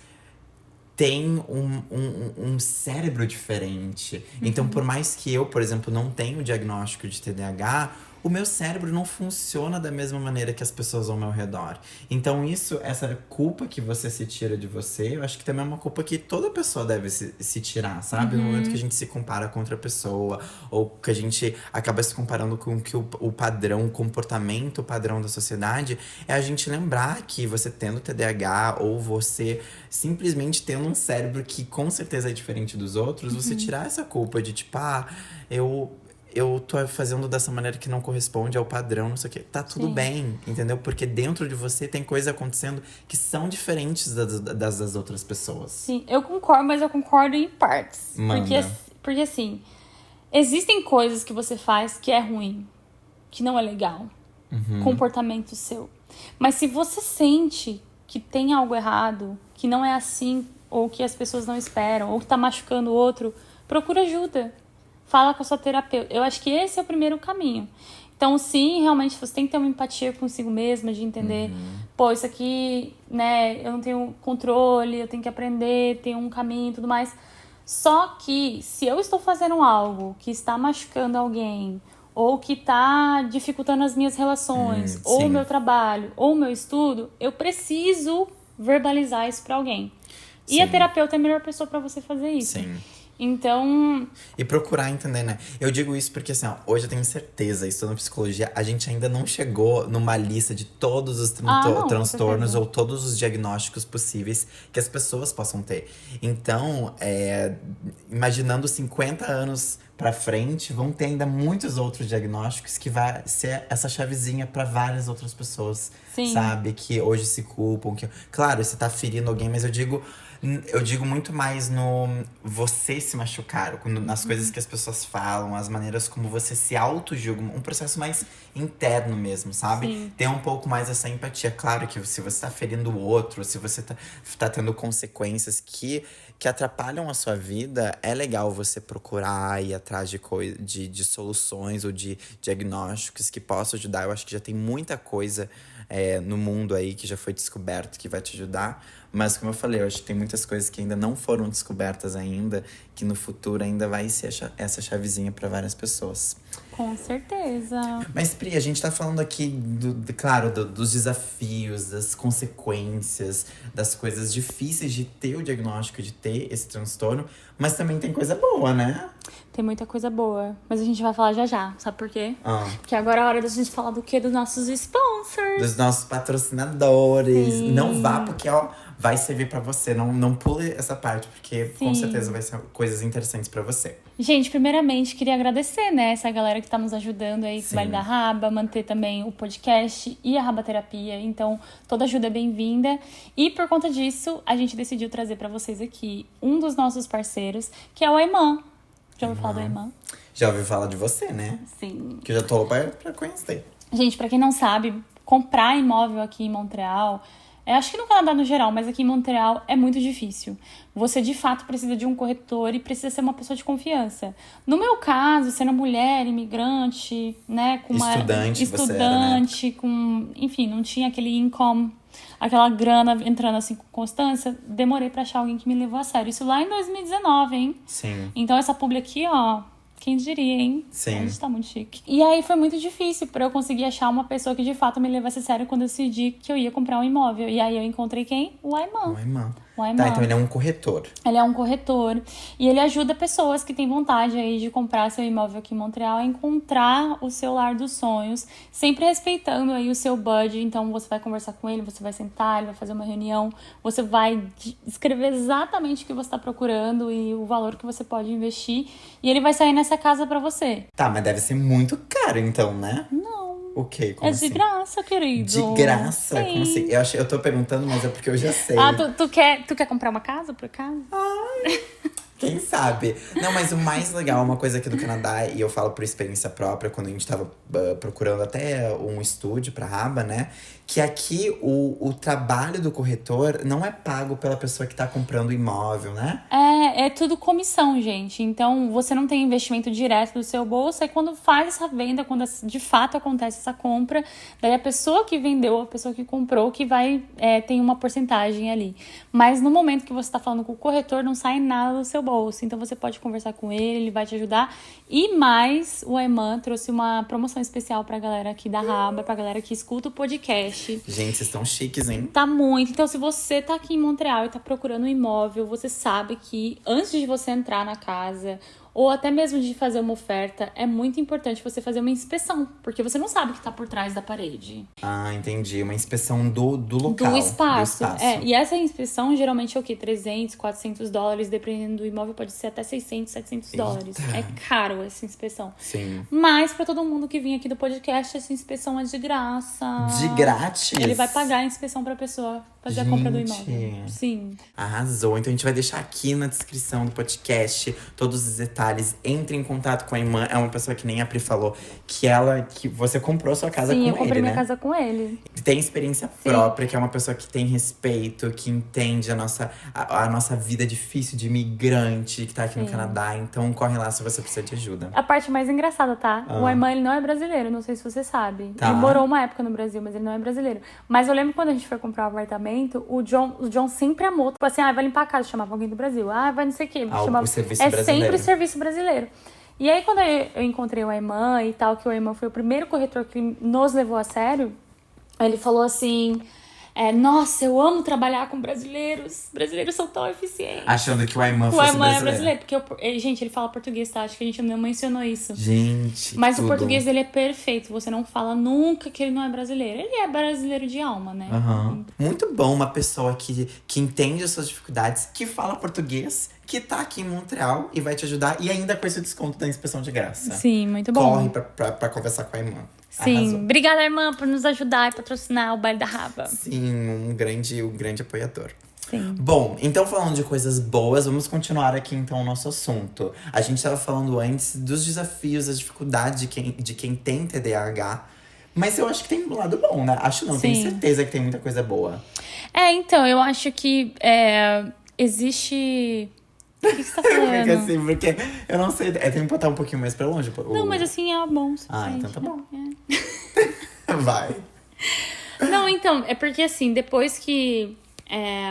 têm um cérebro diferente. Então, por mais que eu, por exemplo, não tenha o diagnóstico de TDAH, o meu cérebro não funciona da mesma maneira que as pessoas ao meu redor. Então essa culpa que você se tira de você, eu acho que também é uma culpa que toda pessoa deve se tirar, sabe? No momento que a gente se compara com outra pessoa, ou que a gente acaba se comparando com que o padrão, o comportamento padrão da sociedade, é a gente lembrar que você tendo TDAH, ou você simplesmente tendo um cérebro que com certeza é diferente dos outros, você tirar essa culpa de tipo, eu tô fazendo dessa maneira que não corresponde ao padrão, não sei o quê. Tá tudo bem, entendeu? Porque dentro de você tem coisas acontecendo que são diferentes das outras pessoas. Sim, eu concordo, mas eu concordo em partes. Manda. Porque assim, existem coisas que você faz que é ruim, que não é legal. Comportamento seu. Mas se você sente que tem algo errado, que não é assim, ou que as pessoas não esperam, ou que tá machucando o outro, procura ajuda. Fala com a sua terapeuta. Eu acho que esse é o primeiro caminho. Então, sim, realmente, você tem que ter uma empatia consigo mesma, de entender, pô, isso aqui, né, eu não tenho controle, eu tenho que aprender, tem um caminho e tudo mais. Só que, se eu estou fazendo algo que está machucando alguém, ou que está dificultando as minhas relações, ou o meu trabalho, ou o meu estudo, eu preciso verbalizar isso para alguém. E a terapeuta é a melhor pessoa para você fazer isso. Sim. Então... E procurar entender, né? Eu digo isso porque, assim, ó, hoje eu tenho certeza, estudando psicologia, a gente ainda não chegou numa lista de todos os transtornos ou todos os diagnósticos possíveis que as pessoas possam ter. Então, imaginando 50 anos pra frente, vão ter ainda muitos outros diagnósticos que vai ser essa chavezinha pra várias outras pessoas, sabe? Que hoje se culpam. Claro, você tá ferindo alguém, mas eu digo muito mais no você se machucar, nas coisas que as pessoas falam, as maneiras como você se auto-julga, um processo mais interno mesmo, sabe? Sim. Ter um pouco mais essa empatia. Claro que se você tá ferindo o outro, se você tá tendo consequências que atrapalham a sua vida, é legal você procurar ir atrás de soluções ou de diagnósticos que possam ajudar. Eu acho que já tem muita coisa no mundo aí que já foi descoberto que vai te ajudar. Mas, como eu falei, eu acho que tem muitas coisas que ainda não foram descobertas ainda, que no futuro ainda vai ser essa chavezinha para várias pessoas. Com certeza. Mas, Pri, a gente tá falando aqui, claro, dos desafios, das consequências, das coisas difíceis de ter o diagnóstico, de ter esse transtorno. Mas também tem coisa boa, né? Tem muita coisa boa. Mas a gente vai falar já já. Sabe por quê? Ah. Porque agora é a hora da gente falar do quê? Dos nossos sponsors. Dos nossos patrocinadores. Sim. Não vá, porque, ó, vai servir pra você. Não pule essa parte, porque com Sim. certeza vai ser coisas interessantes pra você. Gente, primeiramente, queria agradecer, né? Essa galera que tá nos ajudando aí com o Sim. Baile da Raba, manter também o podcast e a Rabaterapia. Então, toda ajuda é bem-vinda. E por conta disso, a gente decidiu trazer pra vocês aqui um dos nossos parceiros, que é o Aiman. Já ouviu falar do Aiman? Já ouviu falar de você, né? Sim. Que eu já tô louca pra conhecer. Gente, pra quem não sabe, comprar imóvel aqui em Montreal, acho que no Canadá no geral, mas aqui em Montreal é muito difícil. Você, de fato, precisa de um corretor e precisa ser uma pessoa de confiança. No meu caso, sendo mulher, imigrante, né, com uma Estudante, você era, né? com, enfim, não tinha aquele income, aquela grana entrando assim com constância, demorei pra achar alguém que me levou a sério. Isso lá em 2019, hein? Sim. Então essa publi aqui, ó, quem diria, hein? Sim. A gente tá muito chique. E aí foi muito difícil pra eu conseguir achar uma pessoa que de fato me levasse a sério quando eu decidi que eu ia comprar um imóvel. E aí eu encontrei quem? O Aiman. O Aiman. O Aiman. Tá, então ele é um corretor. Ele é um corretor e ele ajuda pessoas que têm vontade aí de comprar seu imóvel aqui em Montreal a encontrar o seu lar dos sonhos, sempre respeitando aí o seu budget. Então você vai conversar com ele, você vai sentar, ele vai fazer uma reunião, você vai escrever exatamente o que você está procurando e o valor que você pode investir e ele vai sair nessa casa pra você. Tá, mas deve ser muito caro então, né? Não. O quê? Como É assim? de graça, querido. De graça? Sim. Como assim? Eu tô perguntando, mas é porque eu já sei. Ah, tu quer comprar uma casa, por acaso? Quem sabe? Não, mas o mais legal, uma coisa aqui do Canadá, e eu falo por experiência própria, quando a gente tava procurando até um estúdio pra Raba, né? Que aqui o trabalho do corretor não é pago pela pessoa que tá comprando o imóvel, né? É tudo comissão, gente. Então, você não tem investimento direto do seu bolso. Aí, quando faz essa venda, quando de fato acontece essa compra, daí a pessoa que vendeu, a pessoa que comprou, que vai tem uma porcentagem ali. Mas no momento que você está falando com o corretor, não sai nada do seu bolso. Então, você pode conversar com ele vai te ajudar. E mais, o Aiman trouxe uma promoção especial pra galera aqui da Raba, pra galera que escuta o podcast. Gente, vocês estão chiques, hein? Tá muito. Então, se você tá aqui em Montreal e tá procurando um imóvel, você sabe que antes de você entrar na casa, ou até mesmo de fazer uma oferta, é muito importante você fazer uma inspeção, porque você não sabe o que tá por trás da parede. Ah, entendi. Uma inspeção do local. Do espaço. Do espaço. E essa inspeção geralmente é o quê? 300, 400 dólares, dependendo do imóvel, pode ser até 600, 700 dólares. Eita. É caro essa inspeção. Sim. Mas pra todo mundo que vem aqui do podcast, essa inspeção é de graça. De grátis? Ele vai pagar a inspeção pra pessoa fazer a compra do Gente. imóvel. Sim. Arrasou. Então a gente vai deixar aqui na descrição do podcast todos os detalhes. Entre em contato com a irmã. É uma pessoa que nem a Pri falou, que você comprou sua casa Sim, com eu comprei ele, minha né? casa com ele. Tem experiência própria, que é uma pessoa que tem respeito, que entende a nossa vida difícil de imigrante que tá aqui no Canadá. Então corre lá se você precisa de ajuda. A parte mais engraçada, tá? O Aiman, ele não é brasileiro, não sei se você sabe. Tá. Ele morou uma época no Brasil, mas ele não é brasileiro. Mas eu lembro quando a gente foi comprar um apartamento, o John sempre amou. Tipo assim, vai limpar a casa, chamava alguém do Brasil. Vai não sei o quê. O serviço é brasileiro. sempre serviço brasileiro. E aí, quando eu encontrei o Aiman e tal, que o Aiman foi o primeiro corretor que nos levou a sério, ele falou assim... nossa, eu amo trabalhar com brasileiros. Brasileiros são tão eficientes. Achando que o Aiman O fosse Aiman é brasileiro. brasileiro, porque, gente, ele fala português, tá? Acho que a gente não mencionou isso. Gente, Mas tudo. o português dele é perfeito. Você não fala nunca que ele não é brasileiro. Ele é brasileiro de alma, né? Aham. Muito bom uma pessoa que entende as suas dificuldades, que fala português, que tá aqui em Montreal e vai te ajudar. E ainda com esse desconto da inspeção de graça. Sim, muito bom. Corre pra conversar com a irmã. Sim. Arrasou. Obrigada, irmã, por nos ajudar e patrocinar o Baile da Raba. Sim, um grande apoiador. Sim. Bom, então falando de coisas boas, vamos continuar aqui então o nosso assunto. A gente estava falando antes dos desafios, das dificuldades de quem tem TDAH. Mas eu acho que tem um lado bom, né? Acho não, tenho Sim. certeza que tem muita coisa boa. Então, eu acho que existe... O que você tá falando? Porque eu não sei, tem que botar um pouquinho mais pra longe. Não, mas assim é bom. O suficiente, então tá bom. né? Vai. Não, então, é porque assim, depois que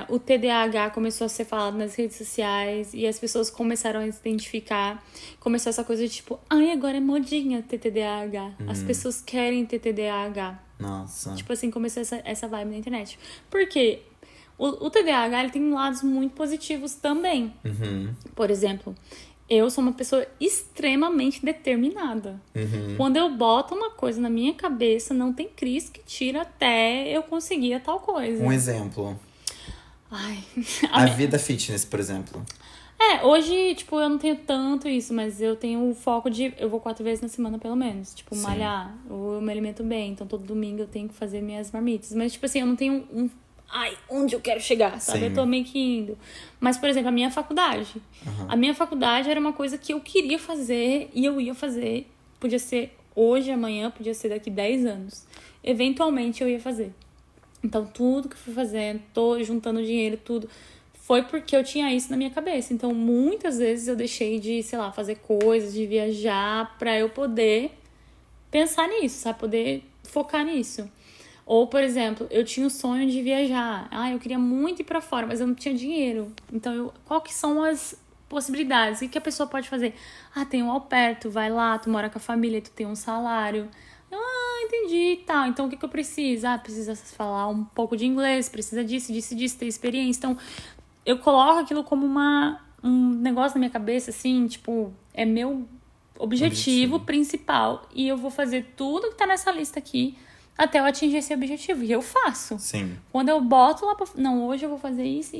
o TDAH começou a ser falado nas redes sociais e as pessoas começaram a se identificar. Começou essa coisa de tipo, ai, agora é modinha ter TDAH. As pessoas querem ter TDAH. Nossa. Tipo assim, começou essa vibe na internet. Por quê? O TDAH, ele tem lados muito positivos também. Por exemplo, eu sou uma pessoa extremamente determinada. Quando eu boto uma coisa na minha cabeça, não tem crise que tira até eu conseguir a tal coisa. Um exemplo. Ai. A vida fitness, por exemplo. Hoje, tipo, eu não tenho tanto isso, mas eu tenho o foco de... Eu vou 4 vezes na semana, pelo menos. Tipo, malhar. Eu me alimento bem, então todo domingo eu tenho que fazer minhas marmitas. Mas, tipo assim, eu não tenho ai, onde eu quero chegar, sabe? Sim. Eu tô meio que indo. Mas, por exemplo, a minha faculdade. A minha faculdade era uma coisa que eu queria fazer e eu ia fazer. Podia ser hoje, amanhã, podia ser daqui 10 anos. Eventualmente eu ia fazer. Então, tudo que eu fui fazendo, tô juntando dinheiro, tudo, foi porque eu tinha isso na minha cabeça. Então, muitas vezes eu deixei de, sei lá, fazer coisas, de viajar, pra eu poder pensar nisso, sabe? Poder focar nisso. Ou, por exemplo, eu tinha o sonho de viajar. Eu queria muito ir pra fora, mas eu não tinha dinheiro. Então, qual que são as possibilidades? O que a pessoa pode fazer? Tem um au pair, tu vai lá, tu mora com a família, tu tem um salário. Entendi, tá. Então, o que eu preciso? Precisa falar um pouco de inglês, precisa disso, ter experiência. Então, eu coloco aquilo como um negócio na minha cabeça, assim, tipo, é meu objetivo principal. E eu vou fazer tudo que tá nessa lista aqui até eu atingir esse objetivo. E eu faço. Sim. Quando eu boto lá não, hoje eu vou fazer isso.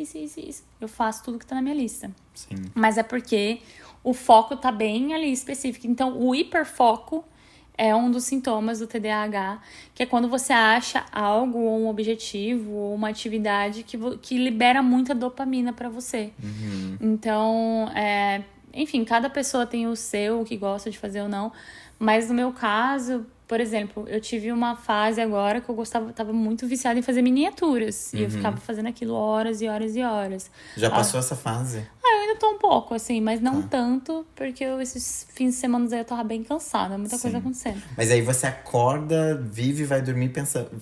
Eu faço tudo que tá na minha lista. Sim. Mas é porque o foco tá bem ali específico. Então, o hiperfoco é um dos sintomas do TDAH, que é quando você acha algo, ou um objetivo, ou uma atividade que libera muita dopamina pra você. Então, enfim, cada pessoa tem o seu, o que gosta de fazer ou não. Mas no meu caso, por exemplo, eu tive uma fase agora que eu tava muito viciada em fazer miniaturas. E eu ficava fazendo aquilo horas e horas e horas. Já passou essa fase? Eu ainda tô um pouco, assim, mas não tanto, porque esses fins de semana aí eu tava bem cansada, muita coisa acontecendo. Mas aí você acorda, vive e vai dormir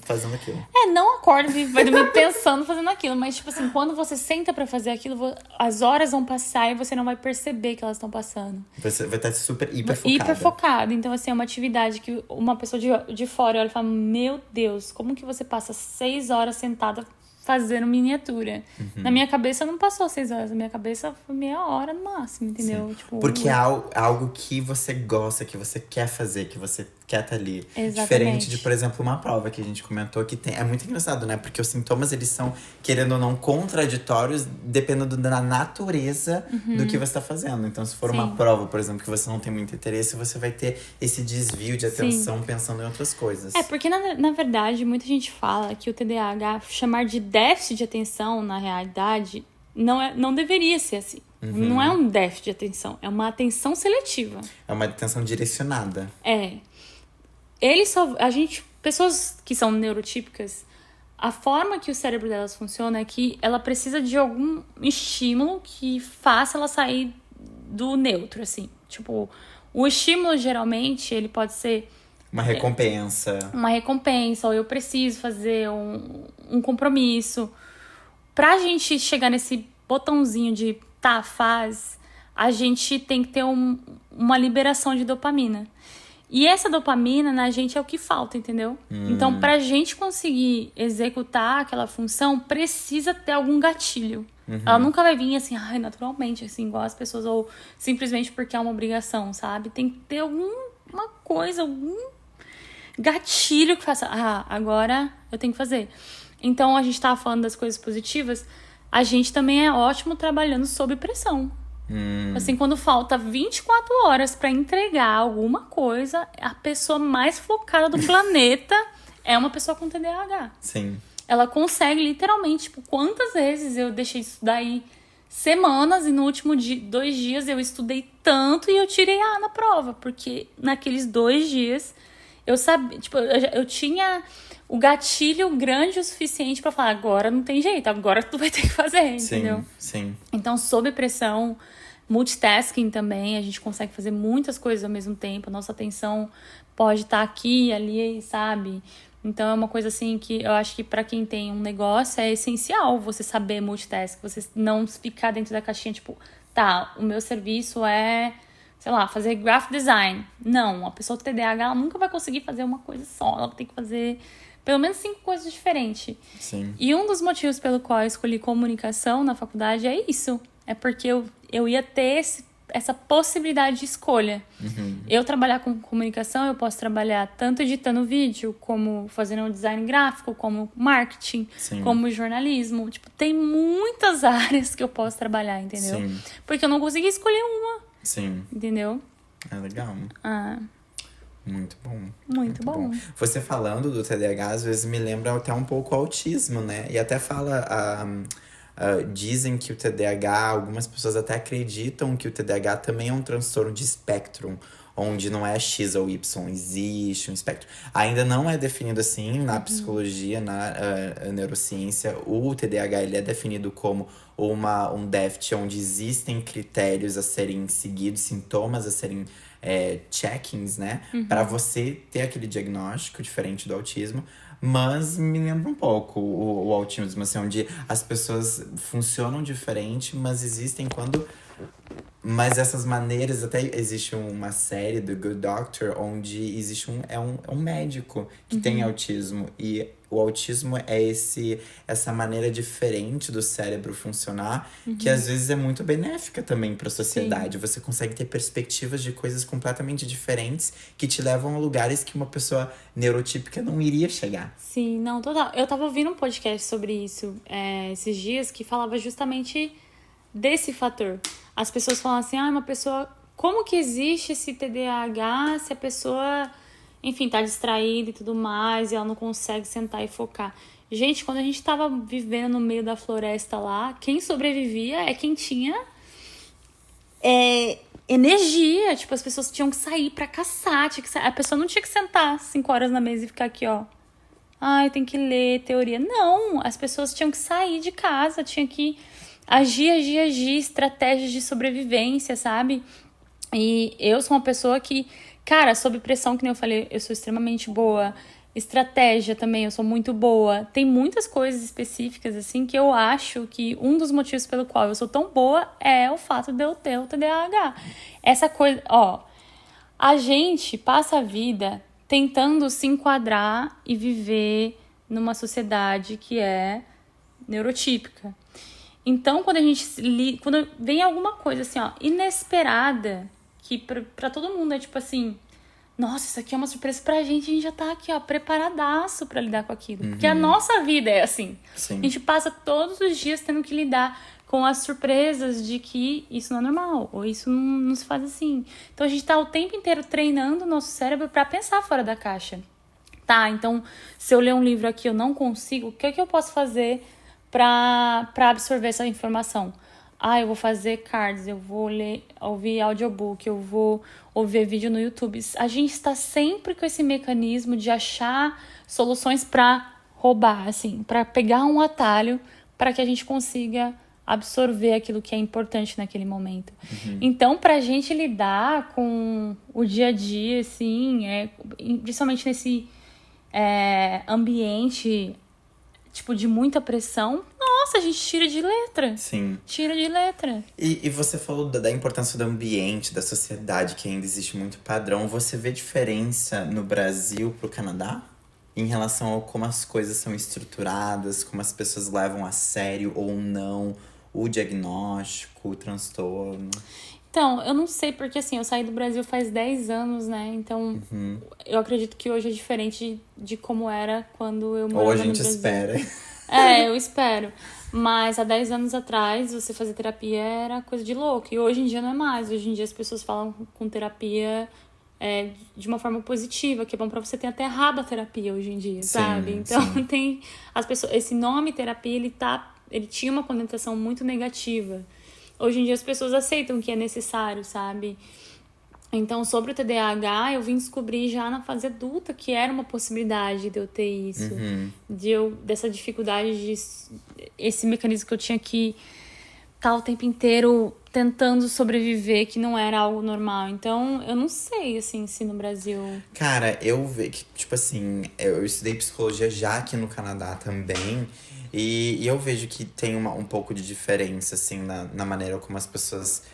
fazendo aquilo. Não acorda e vai dormir pensando, fazendo aquilo, mas tipo assim, quando você senta pra fazer aquilo, as horas vão passar e você não vai perceber que elas estão passando. Você vai estar super hiper focada. Hiper focada. Então, assim, é uma atividade que uma pessoa de fora olha e fala, meu Deus, como que você passa 6 horas sentada fazendo miniatura? Na minha cabeça não passou 6 horas, na minha cabeça foi meia hora no máximo, entendeu? Tipo, porque é algo que você gosta, que você quer fazer, que você quer estar ali. Exatamente. Diferente de, por exemplo, uma prova que a gente comentou que é muito engraçado, né? Porque os sintomas, eles são, querendo ou não, contraditórios, dependendo da natureza do que você está fazendo. Então, se for uma prova, por exemplo, que você não tem muito interesse, você vai ter esse desvio de atenção pensando em outras coisas. Porque, na verdade, muita gente fala que o TDAH, chamar de déficit de atenção, na realidade, não deveria ser assim. Não é um déficit de atenção, é uma atenção seletiva. É uma atenção direcionada. Pessoas que são neurotípicas, a forma que o cérebro delas funciona é que ela precisa de algum estímulo que faça ela sair do neutro, assim. Tipo, o estímulo, geralmente, ele pode ser uma recompensa. Ou eu preciso fazer um compromisso. Pra gente chegar nesse botãozinho de faz, a gente tem que ter uma liberação de dopamina. E essa dopamina na gente é o que falta, entendeu? Então, pra gente conseguir executar aquela função, precisa ter algum gatilho. Ela nunca vai vir assim, naturalmente, assim, igual as pessoas, ou simplesmente porque é uma obrigação, sabe? Tem que ter alguma coisa, algum gatilho que faça, agora eu tenho que fazer. Então, a gente tava falando das coisas positivas, a gente também é ótimo trabalhando sob pressão. Assim, quando falta 24 horas pra entregar alguma coisa, a pessoa mais focada do planeta é uma pessoa com TDAH. Sim. Ela consegue, literalmente, tipo, quantas vezes eu deixei de estudar aí semanas e no último 2 dias eu estudei tanto e eu tirei A na prova. Porque naqueles 2 dias eu sabia, tipo, eu tinha o gatilho grande o suficiente pra falar, agora não tem jeito, agora tu vai ter que fazer, entendeu? Sim. Então, sob pressão, multitasking também, a gente consegue fazer muitas coisas ao mesmo tempo. A nossa atenção pode estar aqui, ali, sabe? Então é uma coisa assim que eu acho que pra quem tem um negócio é essencial você saber multitask, você não ficar dentro da caixinha, tipo, tá, o meu serviço é, sei lá, fazer graphic design. Não, a pessoa com TDAH ela nunca vai conseguir fazer uma coisa só, ela tem que fazer pelo menos 5 coisas diferentes. Sim. E um dos motivos pelo qual eu escolhi comunicação na faculdade é isso. É porque eu ia ter essa possibilidade de escolha. Eu trabalhar com comunicação, eu posso trabalhar tanto editando vídeo, como fazendo um design gráfico, como marketing, Sim. como jornalismo. Tipo, tem muitas áreas que eu posso trabalhar, entendeu? Sim. Porque eu não consegui escolher uma, Sim. entendeu? É legal. Ah, Muito bom. muito bom. Você falando do TDAH, às vezes me lembra até um pouco o autismo, né? E até fala... dizem que o TDAH, algumas pessoas até acreditam que o TDAH também é um transtorno de espectro, onde não é X ou Y, existe um espectro. Ainda não é definido assim na psicologia, na neurociência. O TDAH ele é definido como um déficit onde existem critérios a serem seguidos, sintomas a serem check-ins, né? Para você ter aquele diagnóstico diferente do autismo. Mas me lembra um pouco o autismo, assim, onde as pessoas funcionam diferente, mas existem quando... Mas essas maneiras, até existe uma série do Good Doctor, onde existe um médico que tem autismo. E o autismo é essa maneira diferente do cérebro funcionar, que às vezes é muito benéfica também para a sociedade. Você consegue ter perspectivas de coisas completamente diferentes que te levam a lugares que uma pessoa neurotípica não iria chegar. Sim, não, total. Eu tava ouvindo um podcast sobre isso esses dias que falava justamente desse fator. As pessoas falam assim, uma pessoa... Como que existe esse TDAH se a pessoa, enfim, tá distraída e tudo mais, e ela não consegue sentar e focar? Gente, quando a gente tava vivendo no meio da floresta lá, quem sobrevivia é quem tinha energia. Tipo, as pessoas tinham que sair pra caçar. A pessoa não tinha que sentar 5 horas na mesa e ficar aqui, ó. Eu tenho que ler teoria. Não, as pessoas tinham que sair de casa, tinham que agir, estratégias de sobrevivência, sabe? E eu sou uma pessoa que, cara, sob pressão, que nem eu falei, eu sou extremamente boa. Estratégia também, eu sou muito boa. Tem muitas coisas específicas, assim, que eu acho que um dos motivos pelo qual eu sou tão boa é o fato de eu ter o TDAH. Essa coisa, a gente passa a vida tentando se enquadrar e viver numa sociedade que é neurotípica. Então, quando vem alguma coisa assim, inesperada, que pra todo mundo é tipo assim, nossa, isso aqui é uma surpresa pra gente, a gente já tá aqui, preparadaço pra lidar com aquilo. Porque a nossa vida é assim. Sim. A gente passa todos os dias tendo que lidar com as surpresas de que isso não é normal, ou isso não se faz assim. Então, a gente tá o tempo inteiro treinando o nosso cérebro pra pensar fora da caixa. Tá, então, se eu ler um livro aqui eu não consigo, o que é que eu posso fazer pra absorver essa informação? Eu vou fazer cards, eu vou ouvir audiobook, eu vou ouvir vídeo no YouTube. A gente está sempre com esse mecanismo de achar soluções para roubar, assim, para pegar um atalho para que a gente consiga absorver aquilo que é importante naquele momento. Então, pra gente lidar com o dia a dia, assim, principalmente nesse ambiente tipo, de muita pressão, nossa, a gente tira de letra. Sim. Tira de letra. E você falou da importância do ambiente, da sociedade, que ainda existe muito padrão. Você vê diferença no Brasil pro Canadá? Em relação a como as coisas são estruturadas, como as pessoas levam a sério ou não o diagnóstico, o transtorno? Então, eu não sei, porque assim, eu saí do Brasil faz 10 anos, né? Então, eu acredito que hoje é diferente de como era quando eu morava no Brasil. Ou a gente espera. Eu espero. Mas há 10 anos atrás, você fazer terapia era coisa de louco. E hoje em dia não é mais. Hoje em dia as pessoas falam com terapia de uma forma positiva, que é bom pra você ter até rabaterapia hoje em dia, sabe? Então, tem as pessoas... Esse nome terapia, ele tinha uma conotação muito negativa. Hoje em dia as pessoas aceitam que é necessário, sabe? Então, sobre o TDAH, eu vim descobrir já na fase adulta que era uma possibilidade de eu ter isso. Dessa dificuldade, esse mecanismo que eu tinha que tá o tempo inteiro tentando sobreviver, que não era algo normal. Então, eu não sei, assim, se no Brasil... Cara, eu vejo que, tipo assim, eu estudei psicologia já aqui no Canadá também. E eu vejo que tem um pouco de diferença, assim, na maneira como as pessoas.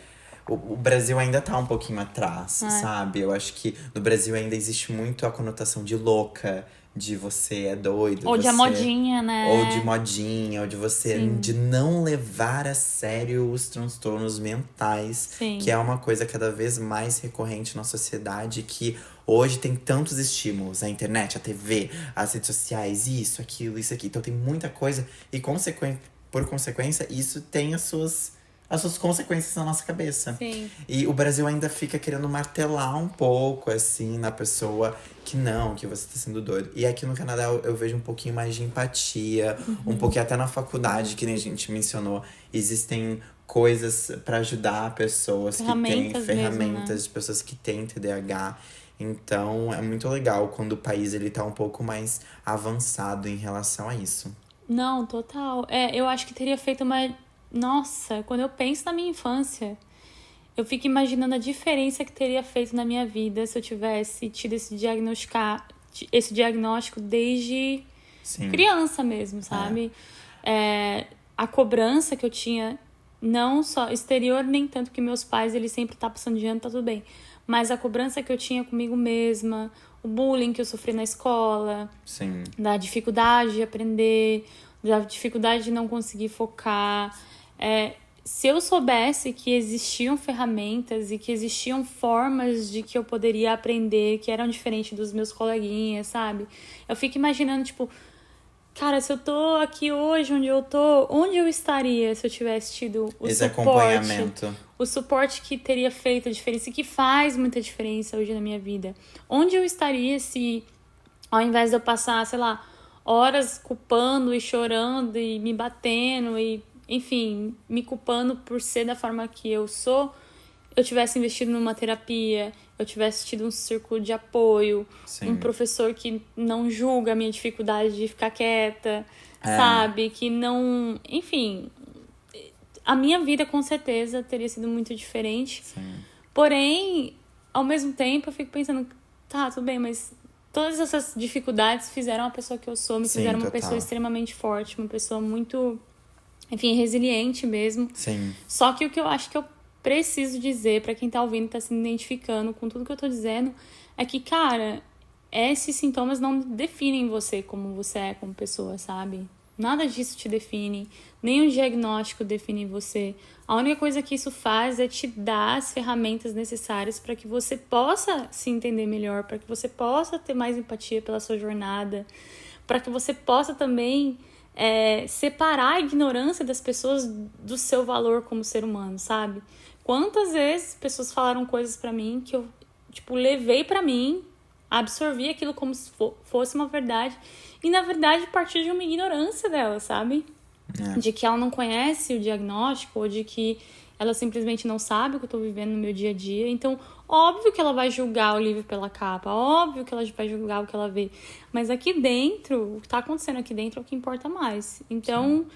O Brasil ainda tá um pouquinho atrás, sabe? Eu acho que no Brasil ainda existe muito a conotação de louca, de você é doido. Ou de a você... modinha, né? Ou de modinha, ou de você de não levar a sério os transtornos mentais, Sim. que é uma coisa cada vez mais recorrente na sociedade, que hoje tem tantos estímulos, a internet, a TV, as redes sociais, isso, aquilo, isso aqui. Então tem muita coisa e por consequência, isso tem as suas consequências na nossa cabeça. Sim. E o Brasil ainda fica querendo martelar um pouco, assim, na pessoa que não, que você tá sendo doido. E aqui no Canadá eu vejo um pouquinho mais de empatia, um pouquinho até na faculdade, que nem a gente mencionou, existem coisas pra ajudar pessoas que têm ferramentas, né? de pessoas que têm TDAH. Então é muito legal quando o país ele tá um pouco mais avançado em relação a isso. Não, total. Eu acho que teria feito uma... Nossa, quando eu penso na minha infância, eu fico imaginando a diferença que teria feito na minha vida se eu tivesse tido esse diagnóstico desde criança mesmo, sabe? A cobrança que eu tinha, não só exterior, nem tanto que meus pais, eles sempre tá passando de ano, tá tudo bem. Mas a cobrança que eu tinha comigo mesma, o bullying que eu sofri na escola, da dificuldade de aprender, da dificuldade de não conseguir focar. Se eu soubesse que existiam ferramentas e que existiam formas de que eu poderia aprender que eram diferentes dos meus coleguinhas, sabe? Eu fico imaginando, tipo, cara, se eu tô aqui hoje onde eu tô, onde eu estaria se eu tivesse tido esse acompanhamento? O suporte que teria feito a diferença e que faz muita diferença hoje na minha vida. Onde eu estaria se, ao invés de eu passar, sei lá, horas culpando e chorando e me batendo e, enfim, me culpando por ser da forma que eu sou, eu tivesse investido numa terapia, eu tivesse tido um círculo de apoio, um professor que não julga a minha dificuldade de ficar quieta, sabe? Que não... Enfim, a minha vida com certeza teria sido muito diferente. Porém, ao mesmo tempo, eu fico pensando, tá, tudo bem, mas todas essas dificuldades fizeram a pessoa que eu sou, me fizeram uma pessoa extremamente forte, uma pessoa muito, enfim, resiliente mesmo. Só que o que eu acho que eu preciso dizer pra quem tá ouvindo e tá se identificando com tudo que eu tô dizendo é que, cara, esses sintomas não definem você como você é como pessoa, sabe? Nada disso te define, nem o diagnóstico define você. A única coisa que isso faz é te dar as ferramentas necessárias para que você possa se entender melhor, para que você possa ter mais empatia pela sua jornada, para que você possa também separar a ignorância das pessoas do seu valor como ser humano, sabe? Quantas vezes pessoas falaram coisas pra mim que eu, tipo, levei pra mim, absorvi aquilo como se fosse uma verdade, e na verdade partiu de uma ignorância dela, sabe? De que ela não conhece o diagnóstico, ou de que ela simplesmente não sabe o que eu tô vivendo no meu dia a dia. Então, óbvio que ela vai julgar o livro pela capa, óbvio que ela vai julgar o que ela vê. Mas aqui dentro, o que tá acontecendo aqui dentro é o que importa mais. Então,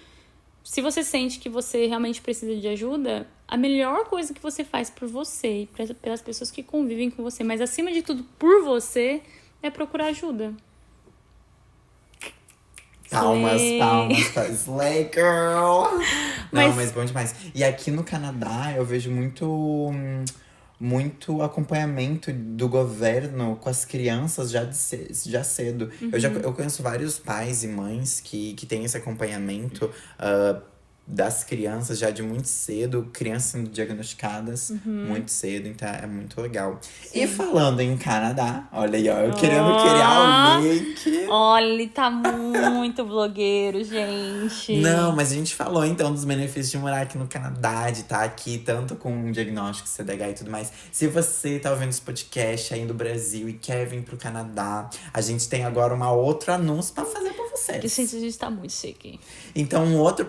se você sente que você realmente precisa de ajuda, a melhor coisa que você faz por você e pelas pessoas que convivem com você, mas acima de tudo por você, é procurar ajuda. Palmas pra Slay Girl! Não, mas bom demais. E aqui no Canadá, eu vejo muito acompanhamento do governo com as crianças já cedo. Eu conheço vários pais e mães que têm esse acompanhamento das crianças já de muito cedo, crianças sendo diagnosticadas muito cedo, então é muito legal. E falando em Canadá, olha aí, ó, eu querendo criar o link. Olha, ele tá muito blogueiro, gente. Não, mas a gente falou então dos benefícios de morar aqui no Canadá, de estar aqui tanto com um diagnóstico CDH e tudo mais. Se você tá ouvindo esse podcast aí do Brasil e quer vir pro Canadá, a gente tem agora um outro anúncio pra fazer pra vocês. Gente, a gente tá muito chique. Então, um outro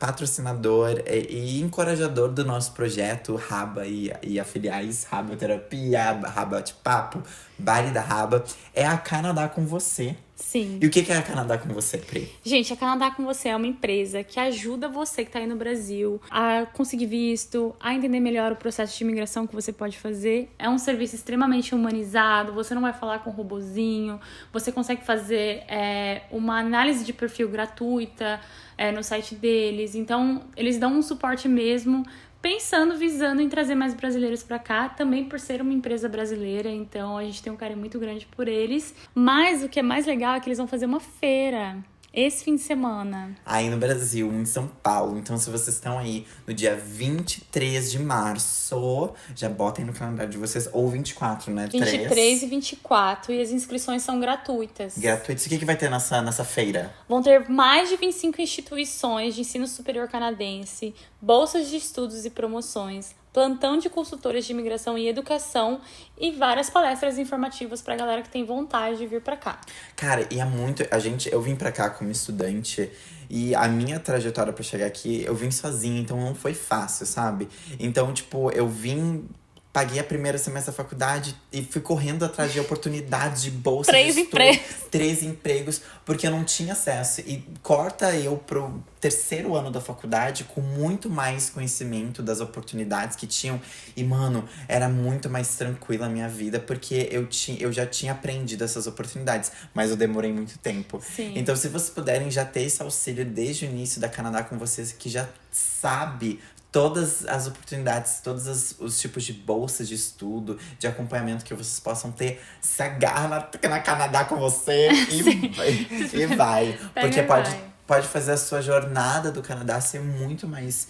patrocinador e encorajador do nosso projeto Raba e afiliais, Raboterapia, Raba de Papo, Baile da Raba, é a Canadá com Você. Sim. E o que é a Canadá com você, Pri? Gente, a Canadá com você é uma empresa que ajuda você que tá aí no Brasil a conseguir visto, a entender melhor o processo de imigração que você pode fazer. É um serviço extremamente humanizado, você não vai falar com robozinho, você consegue fazer uma análise de perfil gratuita no site deles. Então, eles dão um suporte mesmo, visando em trazer mais brasileiros para cá, também por ser uma empresa brasileira, então a gente tem um carinho muito grande por eles. Mas o que é mais legal é que eles vão fazer uma feira esse fim de semana. Aí no Brasil, em São Paulo. Então, se vocês estão aí no dia 23 de março, já botem no calendário de vocês. Ou 24, né? 23 e 24. E as inscrições são gratuitas. Gratuitos. O que vai ter nessa feira? Vão ter mais de 25 instituições de ensino superior canadense, bolsas de estudos e promoções, plantão de consultoras de imigração e educação e várias palestras informativas pra galera que tem vontade de vir pra cá. Cara, e é muito... Eu vim pra cá como estudante e a minha trajetória pra chegar aqui, eu vim sozinha, então não foi fácil, sabe? Então, tipo, eu vim... Paguei a primeira semestre da faculdade e fui correndo atrás de oportunidades de bolsa de estudo. 3 empregos, porque eu não tinha acesso. E corta eu pro terceiro ano da faculdade com muito mais conhecimento das oportunidades que tinham. E, mano, era muito mais tranquila a minha vida, porque eu já tinha aprendido essas oportunidades. Mas eu demorei muito tempo. Sim. Então, se vocês puderem já ter esse auxílio desde o início da Canadá com vocês, que já sabe todas as oportunidades, todos os tipos de bolsas de estudo, de acompanhamento que vocês possam ter, se agarra na Canadá com você e vai. Porque pode fazer a sua jornada do Canadá ser muito mais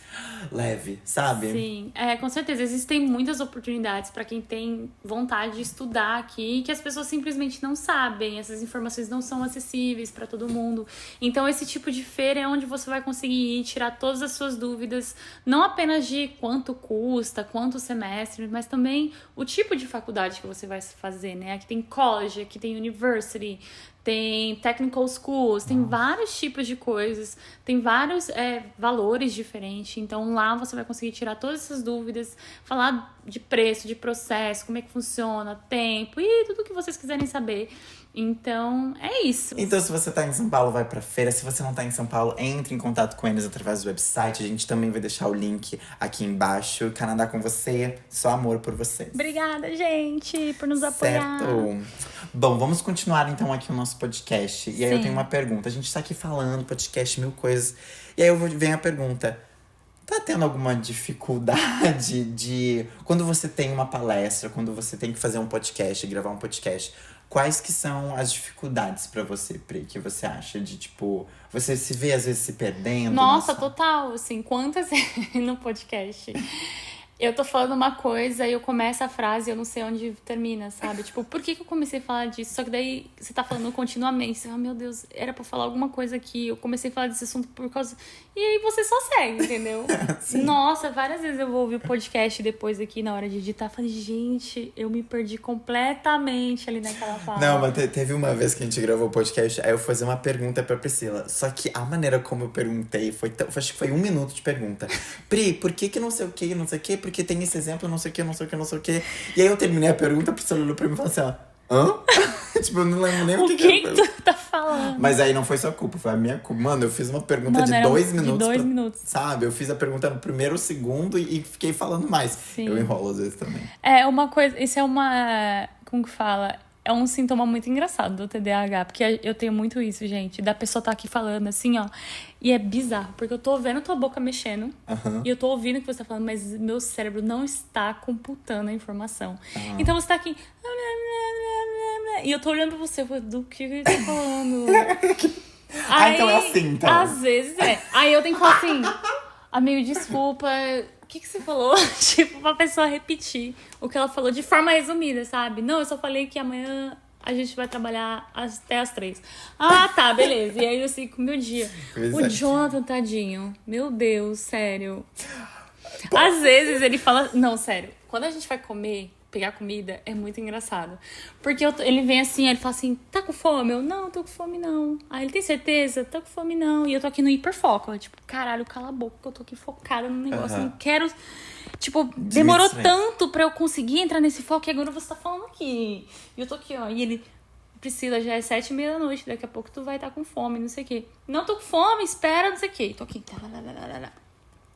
leve, sabe? Sim, com certeza. Existem muitas oportunidades para quem tem vontade de estudar aqui, que as pessoas simplesmente não sabem. Essas informações não são acessíveis para todo mundo. Então, esse tipo de feira é onde você vai conseguir ir, tirar todas as suas dúvidas, não apenas de quanto custa, quanto semestre, mas também o tipo de faculdade que você vai fazer, né? Aqui tem college, aqui tem university, tem technical schools, tem vários tipos de coisas, tem vários valores diferentes. Então lá você vai conseguir tirar todas essas dúvidas, falar de preço, de processo, como é que funciona, tempo e tudo que vocês quiserem saber. Então, é isso. Então, se você tá em São Paulo, vai pra feira. Se você não tá em São Paulo, entre em contato com eles através do website. A gente também vai deixar o link aqui embaixo. Canadá com você, só amor por vocês. Obrigada, gente, por nos apoiar. Certo. Bom, vamos continuar então aqui o nosso podcast. E aí eu tenho uma pergunta. A gente tá aqui falando, podcast, mil coisas. E aí vem a pergunta. Tá tendo alguma dificuldade de... Quando você tem uma palestra, quando você tem que fazer um podcast, gravar um podcast, quais que são as dificuldades pra você, Pri, que você acha de, tipo... Você se vê, às vezes, se perdendo? Nossa, total, assim, quantas no podcast... Eu tô falando uma coisa e eu começo a frase e eu não sei onde termina, sabe? Tipo, por que eu comecei a falar disso? Só que daí você tá falando continuamente. Você fala, meu Deus, era pra falar alguma coisa aqui. Eu comecei a falar desse assunto por causa... E aí você só segue, entendeu? Nossa, várias vezes eu vou ouvir o podcast depois aqui na hora de editar. Falei, gente, eu me perdi completamente ali naquela fala. Não, mas teve uma vez que a gente gravou o podcast, aí eu fui fazer uma pergunta pra Priscila. Só que a maneira como eu perguntei acho que foi 1 minuto de pergunta. Pri, por que não sei o que, não sei o que? Porque tem esse exemplo, não sei o que, não sei o que, não sei o que. E aí eu terminei a pergunta, a Priscila olhou pra mim e falou assim, ó. Hã? Tipo, eu não lembro nem o que tu tá falando? Mas aí não foi sua culpa, foi a minha culpa. Mano, eu fiz uma pergunta de 2 minutos. De 2 minutos. Sabe? Eu fiz a pergunta no primeiro segundo e fiquei falando mais. Sim. Eu enrolo às vezes também. É uma coisa... Isso é uma... Como que fala? É um sintoma muito engraçado do TDAH. Porque eu tenho muito isso, gente. Da pessoa tá aqui falando assim, ó. E é bizarro. Porque eu tô vendo tua boca mexendo. E eu tô ouvindo o que você tá falando. Mas meu cérebro não está computando a informação. Então você tá aqui... E eu tô olhando pra você. Do que ele tá falando? Aí, então é assim, então. Às vezes é. Aí eu tenho que falar assim... Amigo, desculpa... O que você falou? Tipo, pra pessoa repetir o que ela falou de forma resumida, sabe? Não, eu só falei que amanhã a gente vai trabalhar até as 3. Ah, tá, beleza. E aí eu sei com o meu dia. O Jonathan, tadinho. Meu Deus, sério. Às vezes ele fala... Não, sério. Quando a gente vai pegar comida, é muito engraçado. Porque ele vem assim, ele fala assim, tá com fome? Eu, não, tô com fome não. Aí ele, tem certeza? Tô com fome não. E eu tô aqui no hiperfoco. Tipo, caralho, cala a boca, que eu tô aqui focada no negócio. Não quero... Tipo, demorou tanto pra eu conseguir entrar nesse foco e agora você tá falando aqui. E eu tô aqui, ó. E ele... Priscila, já é 7h30 da noite, daqui a pouco tu vai estar com fome, não sei o quê. Não tô com fome, espera, não sei o quê. Tô aqui.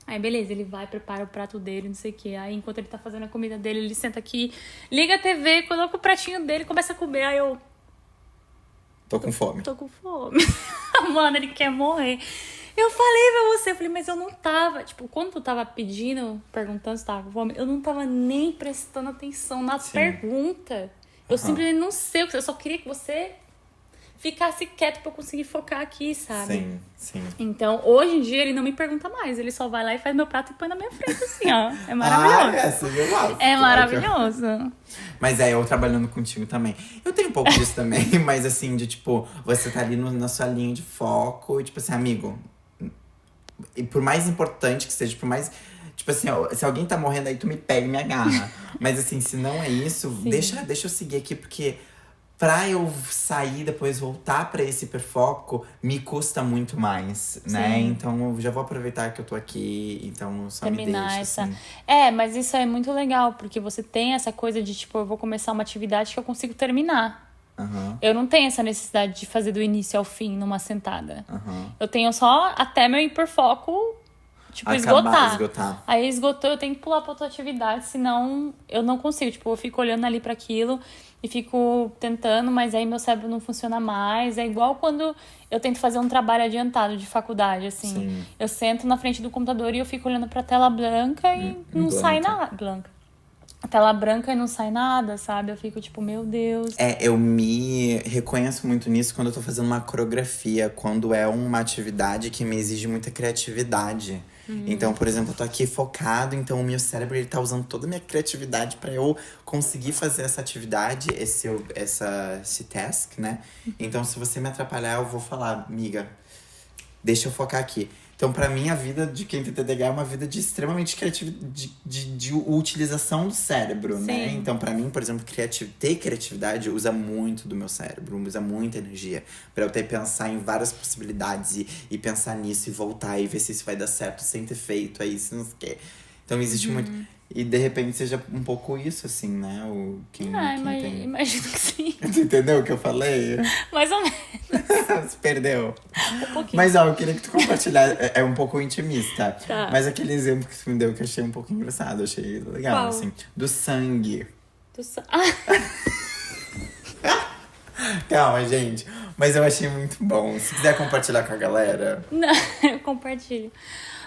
Aí, beleza, ele vai, prepara o prato dele, não sei o quê. Aí, enquanto ele tá fazendo a comida dele, ele senta aqui, liga a TV, coloca o pratinho dele, começa a comer. Aí eu... Tô com fome. Tô com fome. Mano, ele quer morrer. Eu falei pra você, eu falei, mas eu não tava... Tipo, quando tu tava pedindo, perguntando se tava com fome, eu não tava nem prestando atenção na pergunta. Eu simplesmente não sei o que... Eu só queria que você ficasse quieto pra eu conseguir focar aqui, sabe? Sim. Então, hoje em dia, ele não me pergunta mais. Ele só vai lá e faz meu prato e põe na minha frente, assim, ó. É maravilhoso. É maravilhoso. Mas eu trabalhando contigo também. Eu tenho um pouco disso também, mas assim, de tipo, você tá ali na sua linha de foco, e tipo assim, amigo. E por mais importante que seja, por mais. Tipo assim, ó, se alguém tá morrendo aí, tu me pega e me agarra. Mas assim, se não é isso, deixa eu seguir aqui, porque pra eu sair depois voltar pra esse hiperfoco, me custa muito mais, né? Então eu já vou aproveitar que eu tô aqui, então só terminar me deixa, essa. assim. Mas isso é muito legal, porque você tem essa coisa de, tipo, eu vou começar uma atividade que eu consigo terminar. Eu não tenho essa necessidade de fazer do início ao fim numa sentada. Eu tenho só até meu hiperfoco, tipo, esgotar. Aí esgotou, eu tenho que pular pra outra atividade, senão eu não consigo. Tipo, eu fico olhando ali pra aquilo e fico tentando, mas aí meu cérebro não funciona mais. É igual quando eu tento fazer um trabalho adiantado de faculdade, assim. Sim. Eu sento na frente do computador e eu fico olhando pra tela branca e não sai nada. A tela branca e não sai nada, sabe? Eu fico tipo, meu Deus. Eu me reconheço muito nisso quando eu tô fazendo uma coreografia. Quando é uma atividade que me exige muita criatividade. Então, por exemplo, eu tô aqui focado. Então, o meu cérebro, ele tá usando toda a minha criatividade pra eu conseguir fazer essa atividade. Esse task, né? Então, se você me atrapalhar, eu vou falar, amiga, deixa eu focar aqui. Então, pra mim, a vida de quem tem TDAH é uma vida de extremamente criatividade, de utilização do cérebro, né? Então, pra mim, por exemplo, ter criatividade usa muito do meu cérebro, usa muita energia. Pra eu ter que pensar em várias possibilidades e pensar nisso e voltar e ver se isso vai dar certo sem ter feito aí, se não sei o quê. Então, existe muito... E, de repente, seja um pouco isso, assim, né? Quem tem... Imagino que sim. Tu entendeu o que eu falei? Mais ou menos. Se perdeu. Um pouquinho. Mas, ó, eu queria que tu compartilhasse. É um pouco intimista. Tá. Mas aquele exemplo que tu me deu que eu achei um pouco engraçado. Eu achei legal, Qual? assim. Do sangue. Ah, Calma, gente. Mas eu achei muito bom. Se quiser compartilhar com a galera. não, eu compartilho.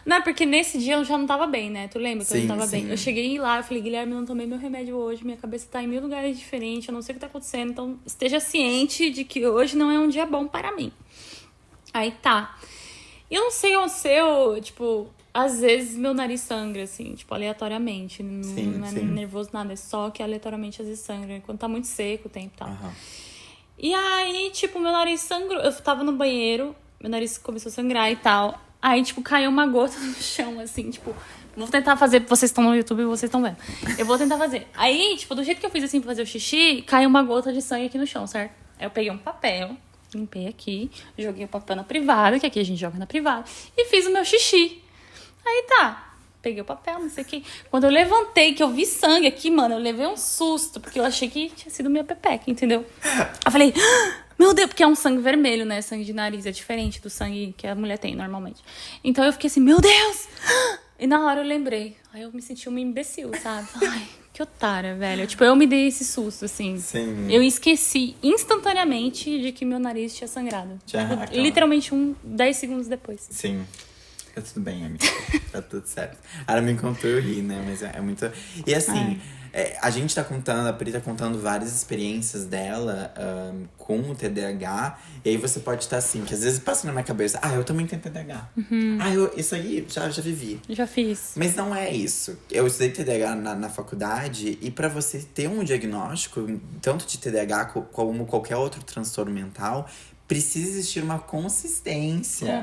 Não, porque nesse dia eu já não tava bem, né? Tu lembra que eu não tava bem? Eu cheguei lá, eu falei, Guilherme, eu não tomei meu remédio hoje, minha cabeça tá em 1000 lugares diferentes, eu não sei o que tá acontecendo, então esteja ciente de que hoje não é um dia bom para mim. Aí tá. E eu não sei o seu, tipo, às vezes meu nariz sangra, assim, tipo, aleatoriamente. Não é nervoso nada, é só que aleatoriamente às vezes sangra, quando tá muito seco o tempo e tal. E aí, tipo, meu nariz sangrou, eu tava no banheiro, meu nariz começou a sangrar e tal. Aí, tipo, caiu uma gota no chão, assim, tipo... Vou tentar fazer... Vocês estão no YouTube e vocês estão vendo. Eu vou tentar fazer. Aí, tipo, do jeito que eu fiz, assim, pra fazer o xixi... Caiu uma gota de sangue aqui no chão, certo? Aí eu peguei um papel, limpei aqui... Joguei o papel na privada, que aqui a gente joga na privada... E fiz o meu xixi. Aí tá... Peguei o papel, não sei o que... Quando eu levantei, que eu vi sangue aqui, mano... Eu levei um susto, porque eu achei que tinha sido minha pepeca, entendeu? Eu falei... Meu Deus, porque é um sangue vermelho, né? Sangue de nariz é diferente do sangue que a mulher tem normalmente. Então eu fiquei assim, meu Deus! E na hora eu lembrei. Aí eu me senti uma imbecil, sabe? Ai, que otária, velho. Tipo, eu me dei esse susto, assim. Sim. Eu esqueci instantaneamente de que meu nariz tinha sangrado. Tipo, literalmente 10 segundos depois. Sim. Tá tudo bem, amiga. Tá tudo certo. Ela me contou, eu ri, né? Mas é muito... E assim... a gente tá contando, a Pri tá contando várias experiências dela com o TDAH. E aí você pode estar assim, que às vezes passa na minha cabeça, eu também tenho TDAH. Isso aí já vivi. Já fiz. Mas não é isso. Eu estudei TDAH na faculdade e pra você ter um diagnóstico, tanto de TDAH como qualquer outro transtorno mental, precisa existir uma consistência.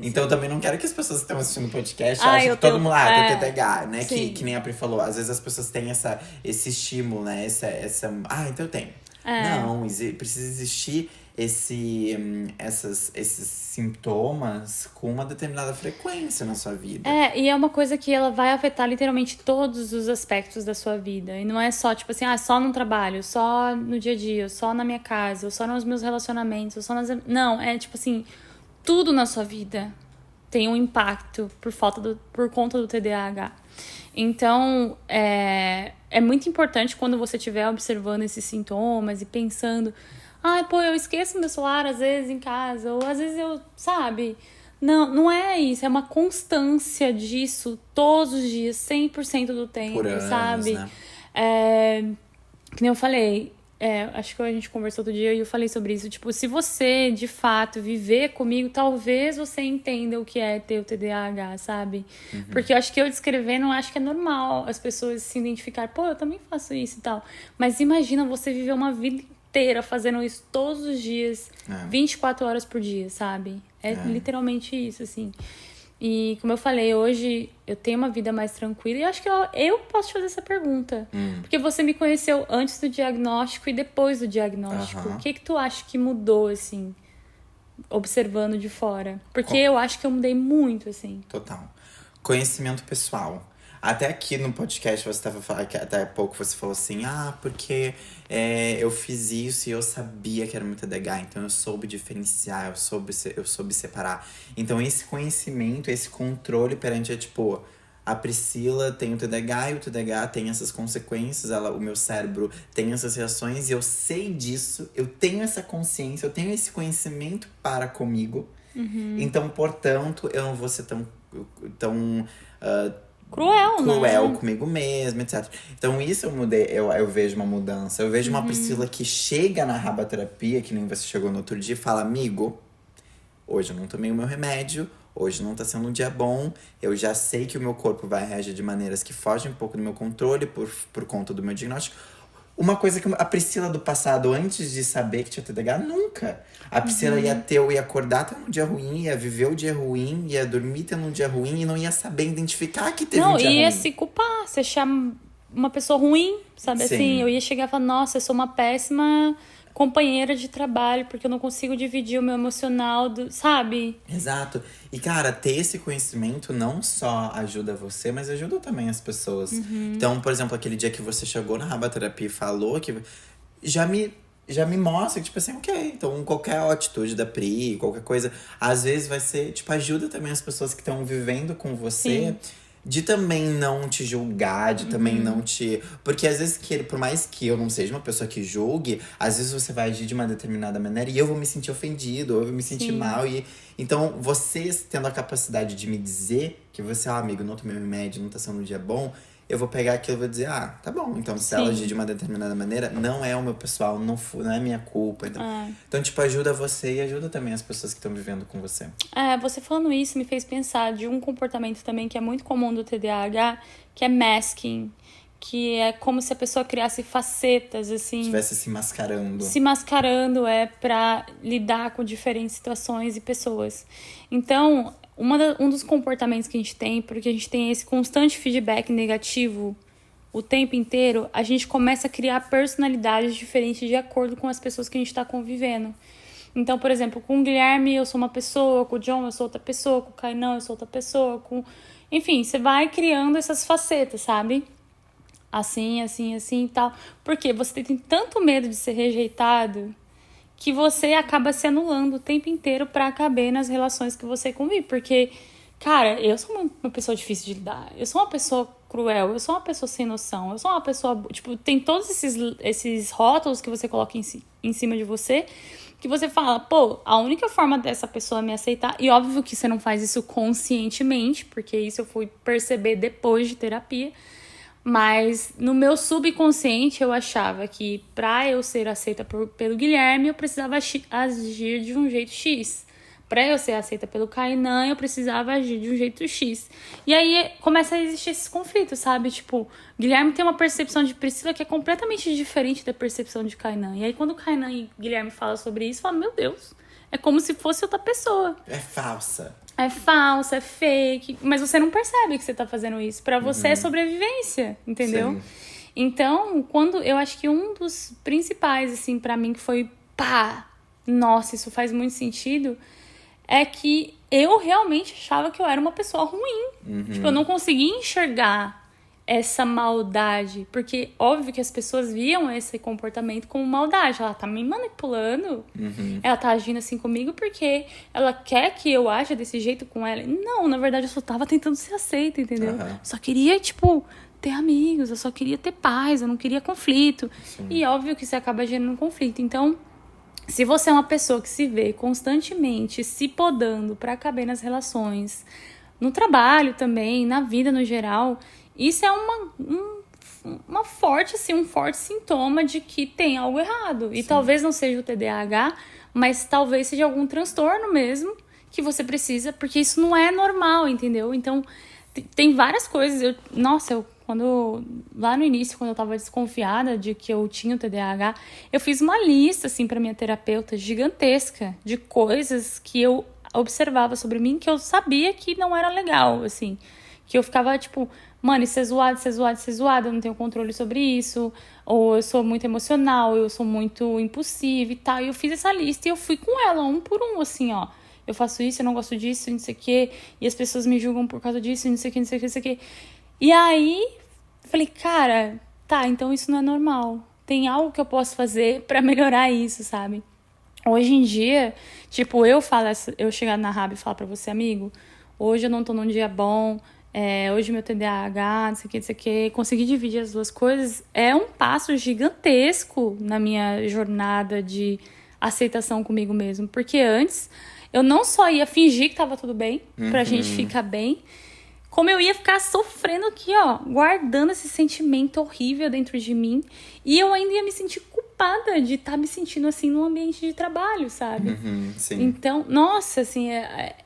Então, eu também não quero que as pessoas que estão assistindo o podcast achem que todo mundo lá tem TDAH, né? Que nem a Pri falou. Às vezes as pessoas têm esse estímulo, né? Então eu tenho. Não, precisa existir esses sintomas com uma determinada frequência na sua vida. E é uma coisa que ela vai afetar literalmente todos os aspectos da sua vida. E não é só, tipo assim, só no trabalho, só no dia a dia, só na minha casa, ou só nos meus relacionamentos, ou só nas... Não, é tipo assim, tudo na sua vida tem um impacto por conta do TDAH. Então, é muito importante quando você estiver observando esses sintomas e pensando... eu esqueço meu celular às vezes em casa, ou às vezes sabe? Não é isso, é uma constância disso todos os dias, 100% do tempo, por anos, sabe? Né? Que nem eu falei, acho que a gente conversou outro dia e eu falei sobre isso. Tipo, se você, de fato, viver comigo, talvez você entenda o que é ter o TDAH, sabe? Porque eu acho que eu descrevendo, acho que é normal as pessoas se identificarem. Eu também faço isso e tal. Mas imagina você viver uma vida inteira fazendo isso todos os dias, 24 horas por dia, sabe? É literalmente isso, assim. E como eu falei, hoje eu tenho uma vida mais tranquila e acho que eu posso te fazer essa pergunta. Porque você me conheceu antes do diagnóstico e depois do diagnóstico. O que tu acha que mudou, assim, observando de fora? Porque eu acho que eu mudei muito, assim. Total. Conhecimento pessoal. Até aqui no podcast você estava falando, até há pouco você falou assim, porque eu fiz isso e eu sabia que era muito TDAH, então eu soube diferenciar, eu soube separar. Então esse conhecimento, esse controle perante a Priscila tem o TDAH e o TDAH tem essas consequências, o meu cérebro tem essas reações e eu sei disso, eu tenho essa consciência, eu tenho esse conhecimento para comigo. Então, portanto, eu não vou ser tão cruel comigo mesmo, etc. Então isso eu mudei, eu vejo uma mudança. Eu vejo uma Priscila que chega na rabaterapia, que nem você chegou no outro dia, e fala, amigo, hoje eu não tomei o meu remédio, hoje não tá sendo um dia bom, eu já sei que o meu corpo vai reagir de maneiras que fogem um pouco do meu controle por conta do meu diagnóstico. Uma coisa que a Priscila do passado, antes de saber que tinha TDAH, nunca. A Priscila ia acordar tendo um dia ruim, ia viver o dia ruim, ia dormir tendo um dia ruim e não ia saber identificar que teve um dia ruim. Não, ia se culpar, você chama uma pessoa ruim, sabe? Sim. Assim, eu ia chegar e falar, nossa, eu sou uma péssima companheira de trabalho, porque eu não consigo dividir o meu emocional, sabe? Exato. E, cara, ter esse conhecimento não só ajuda você, mas ajuda também as pessoas. Então, por exemplo, aquele dia que você chegou na rabaterapia e falou que já me mostra que, tipo assim, ok. Então, qualquer atitude da Pri, qualquer coisa, às vezes vai ser, ajuda também as pessoas que estão vivendo com você. Sim. De também não te julgar, de também não te... Porque às vezes, por mais que eu não seja uma pessoa que julgue, às vezes você vai agir de uma determinada maneira e eu vou me sentir ofendido, ou eu vou me sentir mal. Então, você tendo a capacidade de me dizer que você, amigo, não tomei remédio, não tá sendo um dia bom, eu vou pegar aquilo e vou dizer, tá bom. Então, se ela agir de uma determinada maneira, não é o meu pessoal, não é minha culpa. Então, ajuda você e ajuda também as pessoas que estão vivendo com você. Você falando isso me fez pensar de um comportamento também que é muito comum do TDAH, que é masking. Que é como se a pessoa criasse facetas, assim... Estivesse se mascarando. Se mascarando pra lidar com diferentes situações e pessoas. Então... Um dos comportamentos que a gente tem, porque a gente tem esse constante feedback negativo o tempo inteiro, a gente começa a criar personalidades diferentes de acordo com as pessoas que a gente está convivendo. Então, por exemplo, com o Guilherme eu sou uma pessoa, com o John eu sou outra pessoa, com o Kainan eu sou outra pessoa, enfim, você vai criando essas facetas, sabe? Assim e tal. Porque você tem tanto medo de ser rejeitado que você acaba se anulando o tempo inteiro pra caber nas relações que você convive. Porque, cara, eu sou uma pessoa difícil de lidar. Eu sou uma pessoa cruel. Eu sou uma pessoa sem noção. Eu sou uma pessoa... tem todos esses rótulos que você coloca em cima de você, que você fala, a única forma dessa pessoa me aceitar... E óbvio que você não faz isso conscientemente, porque isso eu fui perceber depois de terapia. Mas no meu subconsciente eu achava que pra eu ser aceita pelo Guilherme eu precisava agir de um jeito X. Pra eu ser aceita pelo Kainan eu precisava agir de um jeito X. E aí começa a existir esses conflitos, sabe? Guilherme tem uma percepção de Priscila que é completamente diferente da percepção de Kainan. E aí quando o Kainan e Guilherme falam sobre isso, eu falo, meu Deus, é como se fosse outra pessoa. É falsa. É falsa, é fake, mas você não percebe que você tá fazendo isso. Pra você é sobrevivência, entendeu? Sim. Então, eu acho que um dos principais, assim, pra mim, que foi, pá, nossa, isso faz muito sentido, é que eu realmente achava que eu era uma pessoa ruim. Tipo, eu não conseguia enxergar essa maldade. Porque, óbvio que as pessoas viam esse comportamento como maldade. Ela tá me manipulando. Ela tá agindo assim comigo porque ela quer que eu aja desse jeito com ela. Não, na verdade, eu só tava tentando ser aceita, entendeu? Só queria, tipo, ter amigos. Eu só queria ter paz. Eu não queria conflito. Sim. E óbvio que isso acaba gerando um conflito. Então, se você é uma pessoa que se vê constantemente se podando pra caber nas relações, no trabalho também, na vida no geral, isso é uma forte, assim, um forte sintoma de que tem algo errado. E talvez não seja o TDAH, mas talvez seja algum transtorno mesmo que você precisa, porque isso não é normal, entendeu? Então, tem várias coisas. Lá no início, quando eu tava desconfiada de que eu tinha o TDAH, eu fiz uma lista, assim, pra minha terapeuta gigantesca de coisas que eu observava sobre mim que eu sabia que não era legal, assim. Que eu ficava, tipo, mano, isso é zoado, isso é zoado, isso é zoado, eu não tenho controle sobre isso, ou eu sou muito emocional, eu sou muito impulsiva e tal. E eu fiz essa lista e eu fui com ela, um por um, assim, ó. Eu faço isso, eu não gosto disso, não sei o quê, e as pessoas me julgam por causa disso, não sei o quê, não sei o quê, não sei o quê. E aí, falei, cara, tá, então isso não é normal. Tem algo que eu posso fazer pra melhorar isso, sabe? Hoje em dia, tipo, eu chegar na Rab e falar pra você, amigo, hoje eu não tô num dia bom, hoje meu TDAH, não sei o que, não sei o que, conseguir dividir as duas coisas é um passo gigantesco na minha jornada de aceitação comigo mesmo. Porque antes, eu não só ia fingir que tava tudo bem, pra gente ficar bem, como eu ia ficar sofrendo aqui, ó, guardando esse sentimento horrível dentro de mim. E eu ainda ia me sentir culpada de estar me sentindo assim no ambiente de trabalho, sabe? Sim. Então, nossa, assim,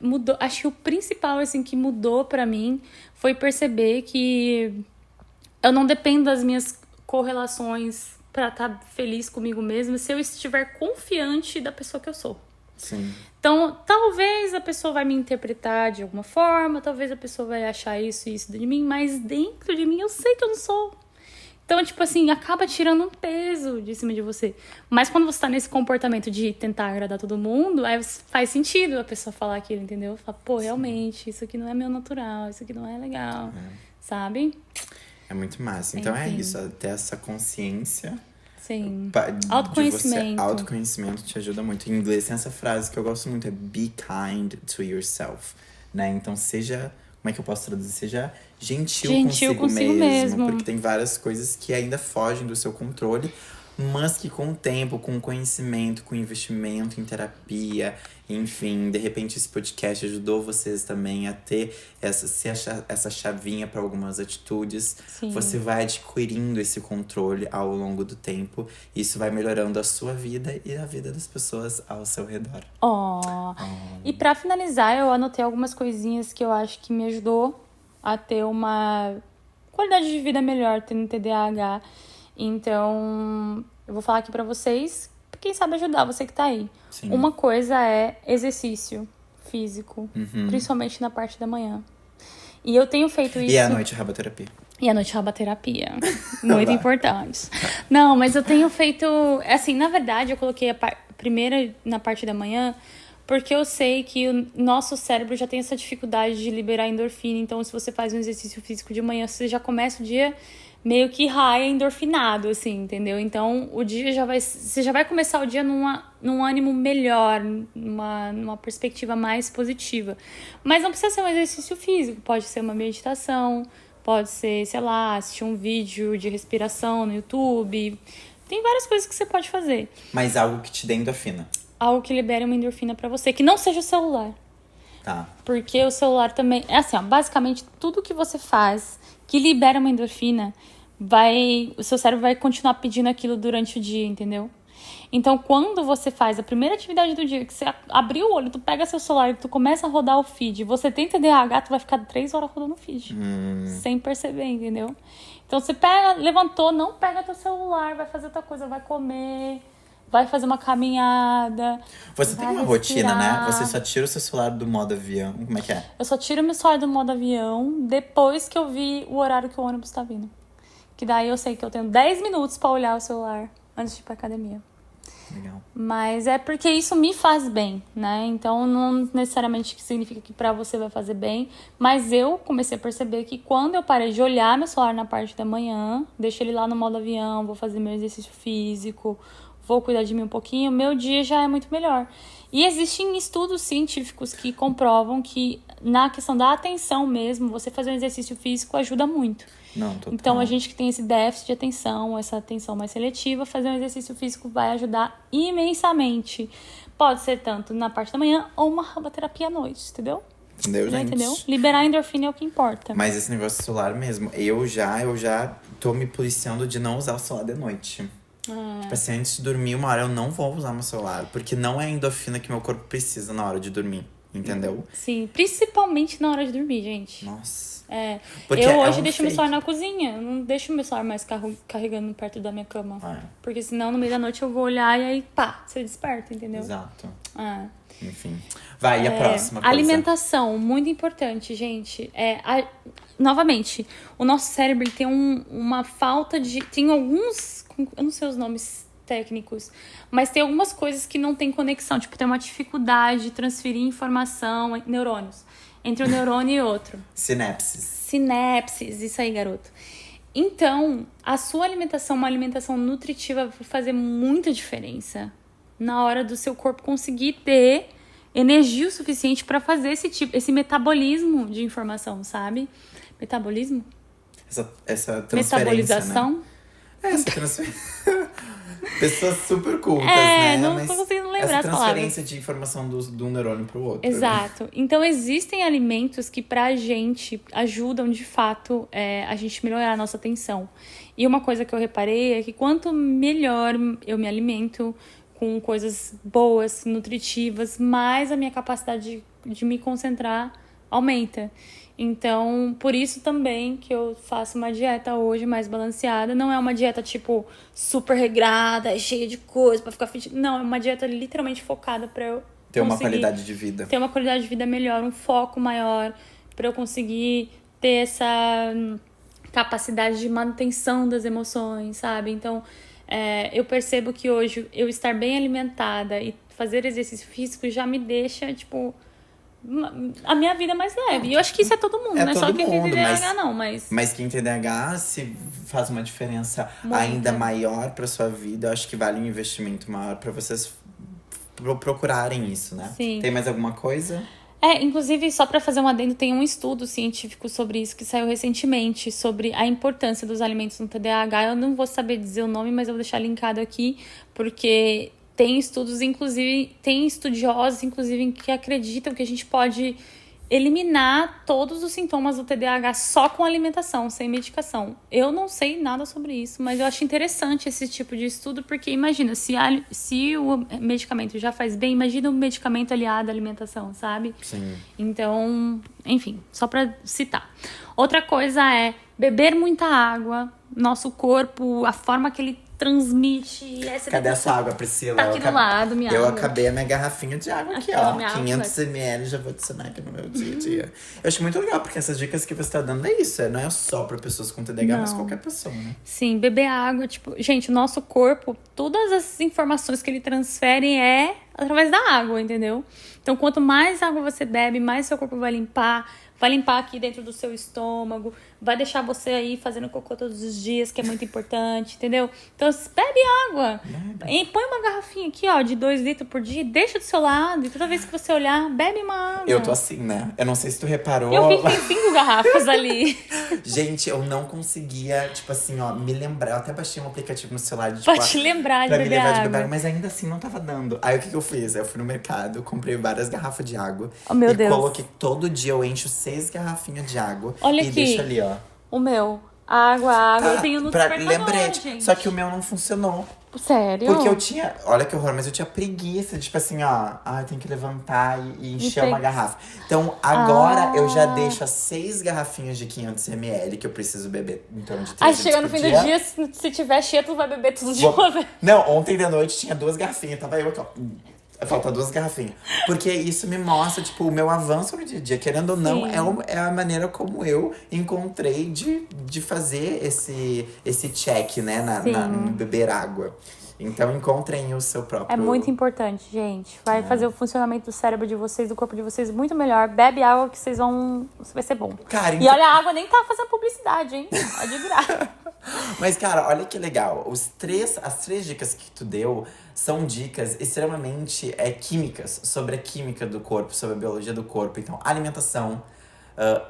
mudou. Acho que o principal, assim, que mudou pra mim foi perceber que eu não dependo das minhas correlações pra estar feliz comigo mesma se eu estiver confiante da pessoa que eu sou. Sim. Então, talvez a pessoa vai me interpretar de alguma forma, talvez a pessoa vai achar isso e isso de mim, mas dentro de mim eu sei que eu não sou. Então, tipo assim, acaba tirando um peso de cima de você. Mas quando você tá nesse comportamento de tentar agradar todo mundo, aí faz sentido a pessoa falar aquilo, entendeu? Fala, pô, realmente, isso aqui não é meu natural, isso aqui não é legal, sabe? É muito massa. Então é Enfim. isso, ter essa consciência. Sim. Autoconhecimento. Autoconhecimento. Autoconhecimento te ajuda muito. Em inglês tem essa frase que eu gosto muito, é be kind to yourself, né? Então seja, como é que eu posso traduzir? Seja gentil consigo mesmo. Porque tem várias coisas que ainda fogem do seu controle, mas que com o tempo, com o conhecimento, com o investimento em terapia, enfim, de repente esse podcast ajudou vocês também a ter essa chavinha para algumas atitudes. Sim. Você vai adquirindo esse controle ao longo do tempo. E isso vai melhorando a sua vida e a vida das pessoas ao seu redor. E pra finalizar, eu anotei algumas coisinhas que eu acho que me ajudou a ter uma qualidade de vida melhor tendo TDAH. Então, eu vou falar aqui pra vocês, quem sabe ajudar você que tá aí. Sim. Uma coisa é exercício físico, principalmente na parte da manhã. E eu tenho feito isso... E à noite, rabaterapia. E à noite, rabaterapia. Muito importante. Não, mas eu tenho feito... Assim, na verdade, eu coloquei primeira na parte da manhã, porque eu sei que o nosso cérebro já tem essa dificuldade de liberar endorfina. Então, se você faz um exercício físico de manhã, você já começa o dia meio que high, endorfinado, assim, entendeu? Então, você já vai começar o dia num ânimo melhor, numa perspectiva mais positiva. Mas não precisa ser um exercício físico, pode ser uma meditação, pode ser, sei lá, assistir um vídeo de respiração no YouTube. Tem várias coisas que você pode fazer. Mas algo que te dê endorfina. Algo que libere uma endorfina pra você, que não seja o celular. Tá. Porque o celular também... É assim, ó, basicamente, tudo que você faz que libera uma endorfina, o seu cérebro vai continuar pedindo aquilo durante o dia, entendeu? Então, quando você faz a primeira atividade do dia, que você abriu o olho, tu pega seu celular e tu começa a rodar o feed, você tem TDAH, tu vai ficar 3 horas rodando o feed. Sem perceber, entendeu? Então, você levantou, não pega teu celular, vai fazer outra coisa, vai comer... Vai fazer uma caminhada. Você tem uma rotina, né? Você só tira o seu celular do modo avião. Como é que é? Eu só tiro meu celular do modo avião depois que eu vi o horário que o ônibus tá vindo. Que daí eu sei que eu tenho 10 minutos pra olhar o celular antes de ir pra academia. Legal. Mas é porque isso me faz bem, né? Então, não necessariamente significa que pra você vai fazer bem. Mas eu comecei a perceber que quando eu parei de olhar meu celular na parte da manhã, deixo ele lá no modo avião, vou fazer meu exercício físico, vou cuidar de mim um pouquinho, meu dia já é muito melhor. E existem estudos científicos que comprovam que na questão da atenção mesmo, você fazer um exercício físico ajuda muito. Não, total. Então, a gente que tem esse déficit de atenção, essa atenção mais seletiva, fazer um exercício físico vai ajudar imensamente. Pode ser tanto na parte da manhã ou uma terapia à noite, entendeu? Entendeu, gente? Entendeu? Liberar a endorfina é o que importa. Mas esse negócio do celular mesmo, eu já tô me policiando de não usar o celular de noite. Tipo assim, antes de dormir, uma hora eu não vou usar meu celular. Porque não é a endorfina que meu corpo precisa na hora de dormir. Entendeu? Sim, principalmente na hora de dormir, gente. Nossa. É, Porque eu é hoje um deixo meu fake. celular na cozinha. Eu não deixo meu celular mais carregando perto da minha cama. É. Porque senão no meio da noite eu vou olhar e aí pá, você desperta, entendeu? Exato. É. Enfim. Vai, e a próxima coisa? Alimentação, muito importante, gente. Novamente, o nosso cérebro ele tem uma falta de... Tem alguns... Eu não sei os nomes técnicos, mas tem algumas coisas que não tem conexão. Tipo, tem uma dificuldade de transferir informação, neurônios, entre um neurônio e outro. Sinapses, isso aí, garoto. Então, a sua alimentação, uma alimentação nutritiva, vai fazer muita diferença na hora do seu corpo conseguir ter energia o suficiente para fazer esse metabolismo de informação, sabe? Metabolismo? Essa transferência, Metabolização? né? Essa transferência. Pessoas super cultas, né? Não Mas tô conseguindo lembrar essa as transferência palavras. de informação de um neurônio pro outro. Exato. Então, existem alimentos que pra gente ajudam, de fato, a gente melhorar a nossa atenção. E uma coisa que eu reparei é que quanto melhor eu me alimento com coisas boas, nutritivas, mais a minha capacidade de me concentrar aumenta. Então, por isso também que eu faço uma dieta hoje mais balanceada. Não é uma dieta, tipo, super regrada, cheia de coisa pra ficar fit. Não, é uma dieta literalmente focada pra eu Ter uma qualidade de vida. ter uma qualidade de vida melhor, um foco maior, pra eu conseguir ter essa capacidade de manutenção das emoções, sabe? Então, eu percebo que hoje eu estar bem alimentada e fazer exercício físico já me deixa, tipo... a minha vida mais leve. E eu acho que isso é todo mundo, não é só quem tem TDAH, não, mas... Mas quem tem TDAH, se faz uma diferença Muita. ainda maior pra sua vida, eu acho que vale um investimento maior pra vocês procurarem isso, né? Sim. Tem mais alguma coisa? Inclusive, só para fazer um adendo, tem um estudo científico sobre isso que saiu recentemente, sobre a importância dos alimentos no TDAH. Eu não vou saber dizer o nome, mas eu vou deixar linkado aqui, porque tem estudos, inclusive, tem estudiosos, inclusive, que acreditam que a gente pode eliminar todos os sintomas do TDAH só com alimentação, sem medicação. Eu não sei nada sobre isso, mas eu acho interessante esse tipo de estudo, porque imagina, se o medicamento já faz bem, imagina o medicamento aliado à alimentação, sabe? Sim. Então, enfim, só pra citar. Outra coisa é beber muita água. Nosso corpo, a forma que ele transmite... Cadê a sua água, Priscila? Tá aqui do lado, minha Eu água. acabei a minha garrafinha de água aqui, Aqui, ó, ó. minha água. 500 ml, já vou adicionar aqui no meu dia a dia. Eu acho muito legal, porque essas dicas que você tá dando é isso. Não é só pra pessoas com TDAH, mas Não. qualquer pessoa, né? Sim, beber água, tipo... Gente, o nosso corpo, todas as informações que ele transfere é através da água, entendeu? Então, quanto mais água você bebe, mais seu corpo vai limpar aqui dentro do seu estômago, vai deixar você aí fazendo cocô todos os dias, que é muito importante, entendeu? Então, bebe água. E põe uma garrafinha aqui, ó, de 2 litros por dia, deixa do seu lado, e toda vez que você olhar, bebe uma água. Eu tô assim, né? Eu não sei se tu reparou. Eu vi que tem 5 garrafas ali. Gente, eu não conseguia, tipo assim, ó, me lembrar. Eu até baixei um aplicativo no celular de, Pra te lembrar de pra me beber levar de água. beber água, mas ainda assim não tava dando. Aí o que eu fiz? Eu fui no mercado, comprei várias garrafas de água. Oh, meu e Deus. coloquei todo dia, eu encho 6 garrafinhas de água. Olha e aqui. deixo ali, ó. O meu, água, eu Tá, tenho no pra despertador, lembrete. gente. Só que o meu não funcionou. Sério? Porque eu tinha. Olha que horror, mas eu tinha preguiça, tipo assim, ó. Ah, tem que levantar e encher uma garrafa. Então agora eu já deixo as 6 garrafinhas de 500 ml que eu preciso beber em torno de 3 Aí litros chega no por fim do dia, se tiver cheio, tu vai beber tudo de uma vez. Não, ontem de noite tinha 2 garrafinhas, tava eu aqui, ó. Falta 2 garrafinhas. Porque isso me mostra, tipo, o meu avanço no dia a dia. Querendo ou não, Sim. é a maneira como eu encontrei de fazer esse check, né? No beber água. Então, encontrem o seu próprio... É muito importante, gente. Vai fazer o funcionamento do cérebro de vocês, do corpo de vocês muito melhor. Bebe água que vocês vão... Vai ser bom. Cara, E olha, a água nem tá fazendo publicidade, hein? Ó, de graça. Mas, cara, olha que legal. As 3 dicas que tu deu são dicas extremamente químicas, sobre a química do corpo, sobre a biologia do corpo. Então, alimentação,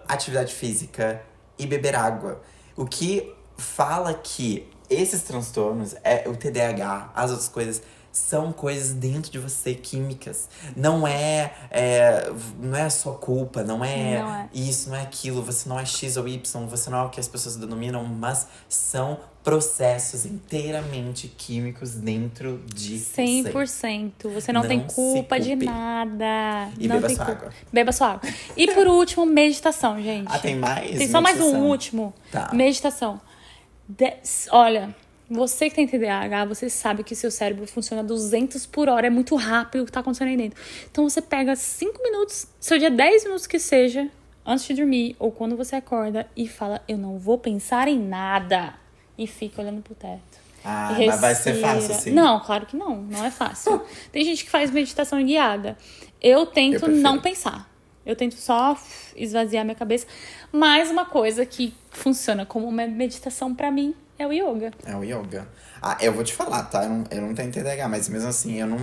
atividade física e beber água. O que fala que esses transtornos, o TDAH, as outras coisas, são coisas dentro de você, químicas. Não é a sua culpa, não é isso, não é aquilo. Você não é X ou Y, você não é o que as pessoas denominam, mas são processos inteiramente químicos dentro de você. 100%. Você não tem se culpa de culpe. nada. E não beba tem sua culpa. água. Beba sua água. E por último, meditação, gente. Ah, tem mais? Tem só mais um Meditação? último. Tá. Meditação. Olha, você que tem TDAH, você sabe que seu cérebro funciona 200 por hora. É muito rápido o que tá acontecendo aí dentro. Então você pega 5 minutos, seu dia 10 minutos que seja, antes de dormir ou quando você acorda e fala, eu não vou pensar em nada. E fica olhando pro teto. Ah, E mas vai ser fácil, respira. sim? Não, claro que não. Não é fácil. Tem gente que faz meditação guiada. Eu tento prefiro. não pensar. Eu tento só esvaziar minha cabeça. Mas uma coisa que funciona como uma meditação pra mim é o yoga. É o yoga. Ah, eu vou te falar, tá? Eu não tenho TDAH, mas mesmo assim, eu não...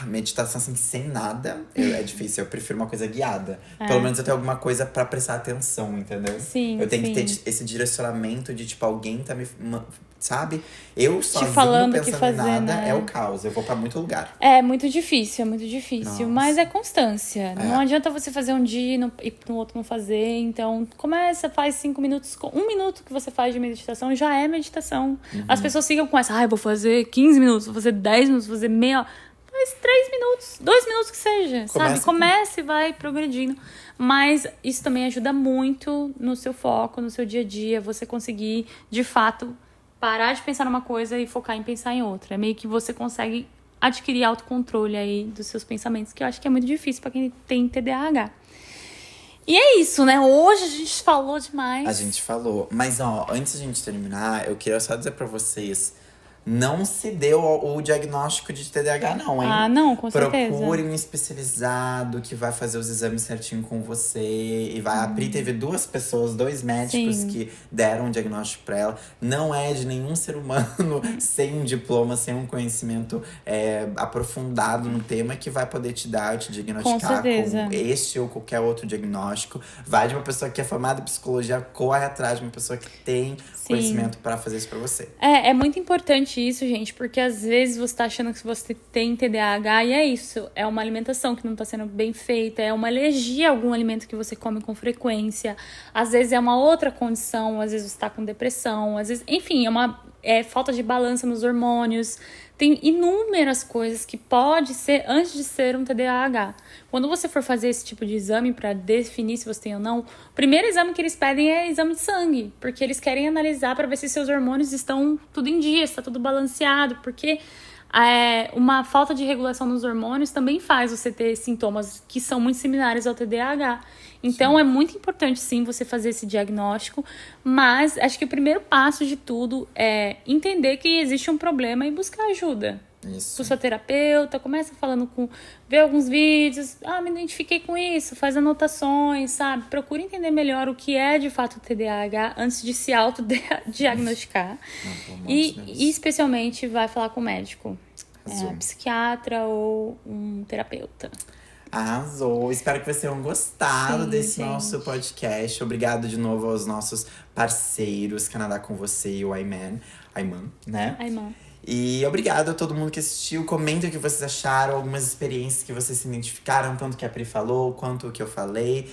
Meditação, assim, sem nada, é difícil. Eu prefiro uma coisa guiada. Pelo menos eu tenho alguma coisa pra prestar atenção, entendeu? Sim, eu tenho sim. que ter esse direcionamento de, tipo, alguém tá me... Sabe? Eu sozinho falando o que pensando fazer, em nada, né? é o caos. Eu vou pra muito lugar. É muito difícil, é muito difícil. Nossa. Mas é constância. Não adianta você fazer um dia e no outro não fazer. Então, começa, faz 5 minutos. 1 minuto que você faz de meditação já é meditação. As pessoas ficam com essa, eu vou fazer 15 minutos, vou fazer 10 minutos, vou fazer meia hora. Faz 3 minutos, 2 minutos que seja, sabe? Comece e vai progredindo. Mas isso também ajuda muito no seu foco, no seu dia a dia. Você conseguir, de fato, parar de pensar numa coisa e focar em pensar em outra. É meio que você consegue adquirir autocontrole aí dos seus pensamentos, que eu acho que é muito difícil pra quem tem TDAH. E é isso, né? Hoje a gente falou demais. A gente falou. Mas, ó, antes de a gente terminar, eu queria só dizer pra vocês... Não se deu o diagnóstico de TDAH, não, hein? Ah, não, com certeza. Procure um especializado que vai fazer os exames certinho com você. E vai abrir. Teve 2 pessoas, 2 médicos que deram um diagnóstico pra ela. Não é de nenhum ser humano sem um diploma, sem um conhecimento aprofundado no tema que vai poder te dar, te diagnosticar com este ou qualquer outro diagnóstico. Vai de uma pessoa que é formada em psicologia, corre atrás de uma pessoa que tem conhecimento pra fazer isso pra você. É muito importante isso, gente, porque às vezes você tá achando que você tem TDAH e é isso. É uma alimentação que não tá sendo bem feita, é uma alergia a algum alimento que você come com frequência. Às vezes é uma outra condição, às vezes você tá com depressão, às vezes... Enfim, é falta de balança nos hormônios. Tem inúmeras coisas que pode ser antes de ser um TDAH. Quando você for fazer esse tipo de exame para definir se você tem ou não, o primeiro exame que eles pedem é exame de sangue, porque eles querem analisar para ver se seus hormônios estão tudo em dia, se está tudo balanceado, porque uma falta de regulação nos hormônios também faz você ter sintomas que são muito similares ao TDAH. Então, é muito importante, sim, você fazer esse diagnóstico, mas acho que o primeiro passo de tudo é entender que existe um problema e buscar ajuda. Isso. Com seu terapeuta, começa falando vê alguns vídeos, me identifiquei com isso, faz anotações, sabe? Procura entender melhor o que é de fato o TDAH antes de se autodiagnosticar. E especialmente vai falar com o médico, psiquiatra ou um terapeuta. Arrasou. Espero que vocês tenham gostado desse nosso podcast. Obrigado de novo aos nossos parceiros, Canadá com Você e o Ayman, né? Ayman. E obrigado a todo mundo que assistiu. Comentem o que vocês acharam, algumas experiências que vocês se identificaram, tanto que a Pri falou, quanto o que eu falei.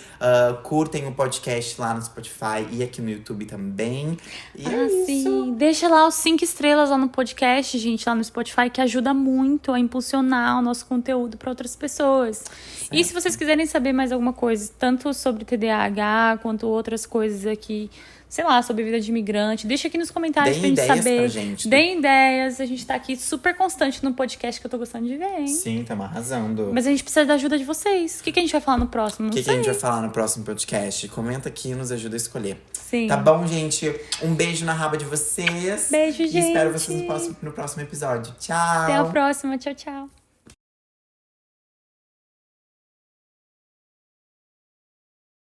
Curtem o podcast lá no Spotify e aqui no YouTube também. E é isso. Sim. Deixa lá os 5 estrelas lá no podcast, gente, lá no Spotify, que ajuda muito a impulsionar o nosso conteúdo para outras pessoas. Certo. E se vocês quiserem saber mais alguma coisa, tanto sobre TDAH, quanto outras coisas aqui, sei lá, sobre vida de imigrante, deixa aqui nos comentários pra gente saber. Pra gente. Deem ideias, a gente tá aqui super constante no podcast, que eu tô gostando de ver, hein? Sim, tamo arrasando. Mas a gente precisa da ajuda de vocês. O que a gente vai falar no próximo? Não O que sei. a gente vai falar no próximo podcast? Comenta aqui e nos ajuda a escolher. Sim. Tá bom, gente? Um beijo na raba de vocês. Beijo, E espero gente. vocês no próximo episódio. Tchau! Até a próxima. Tchau, tchau.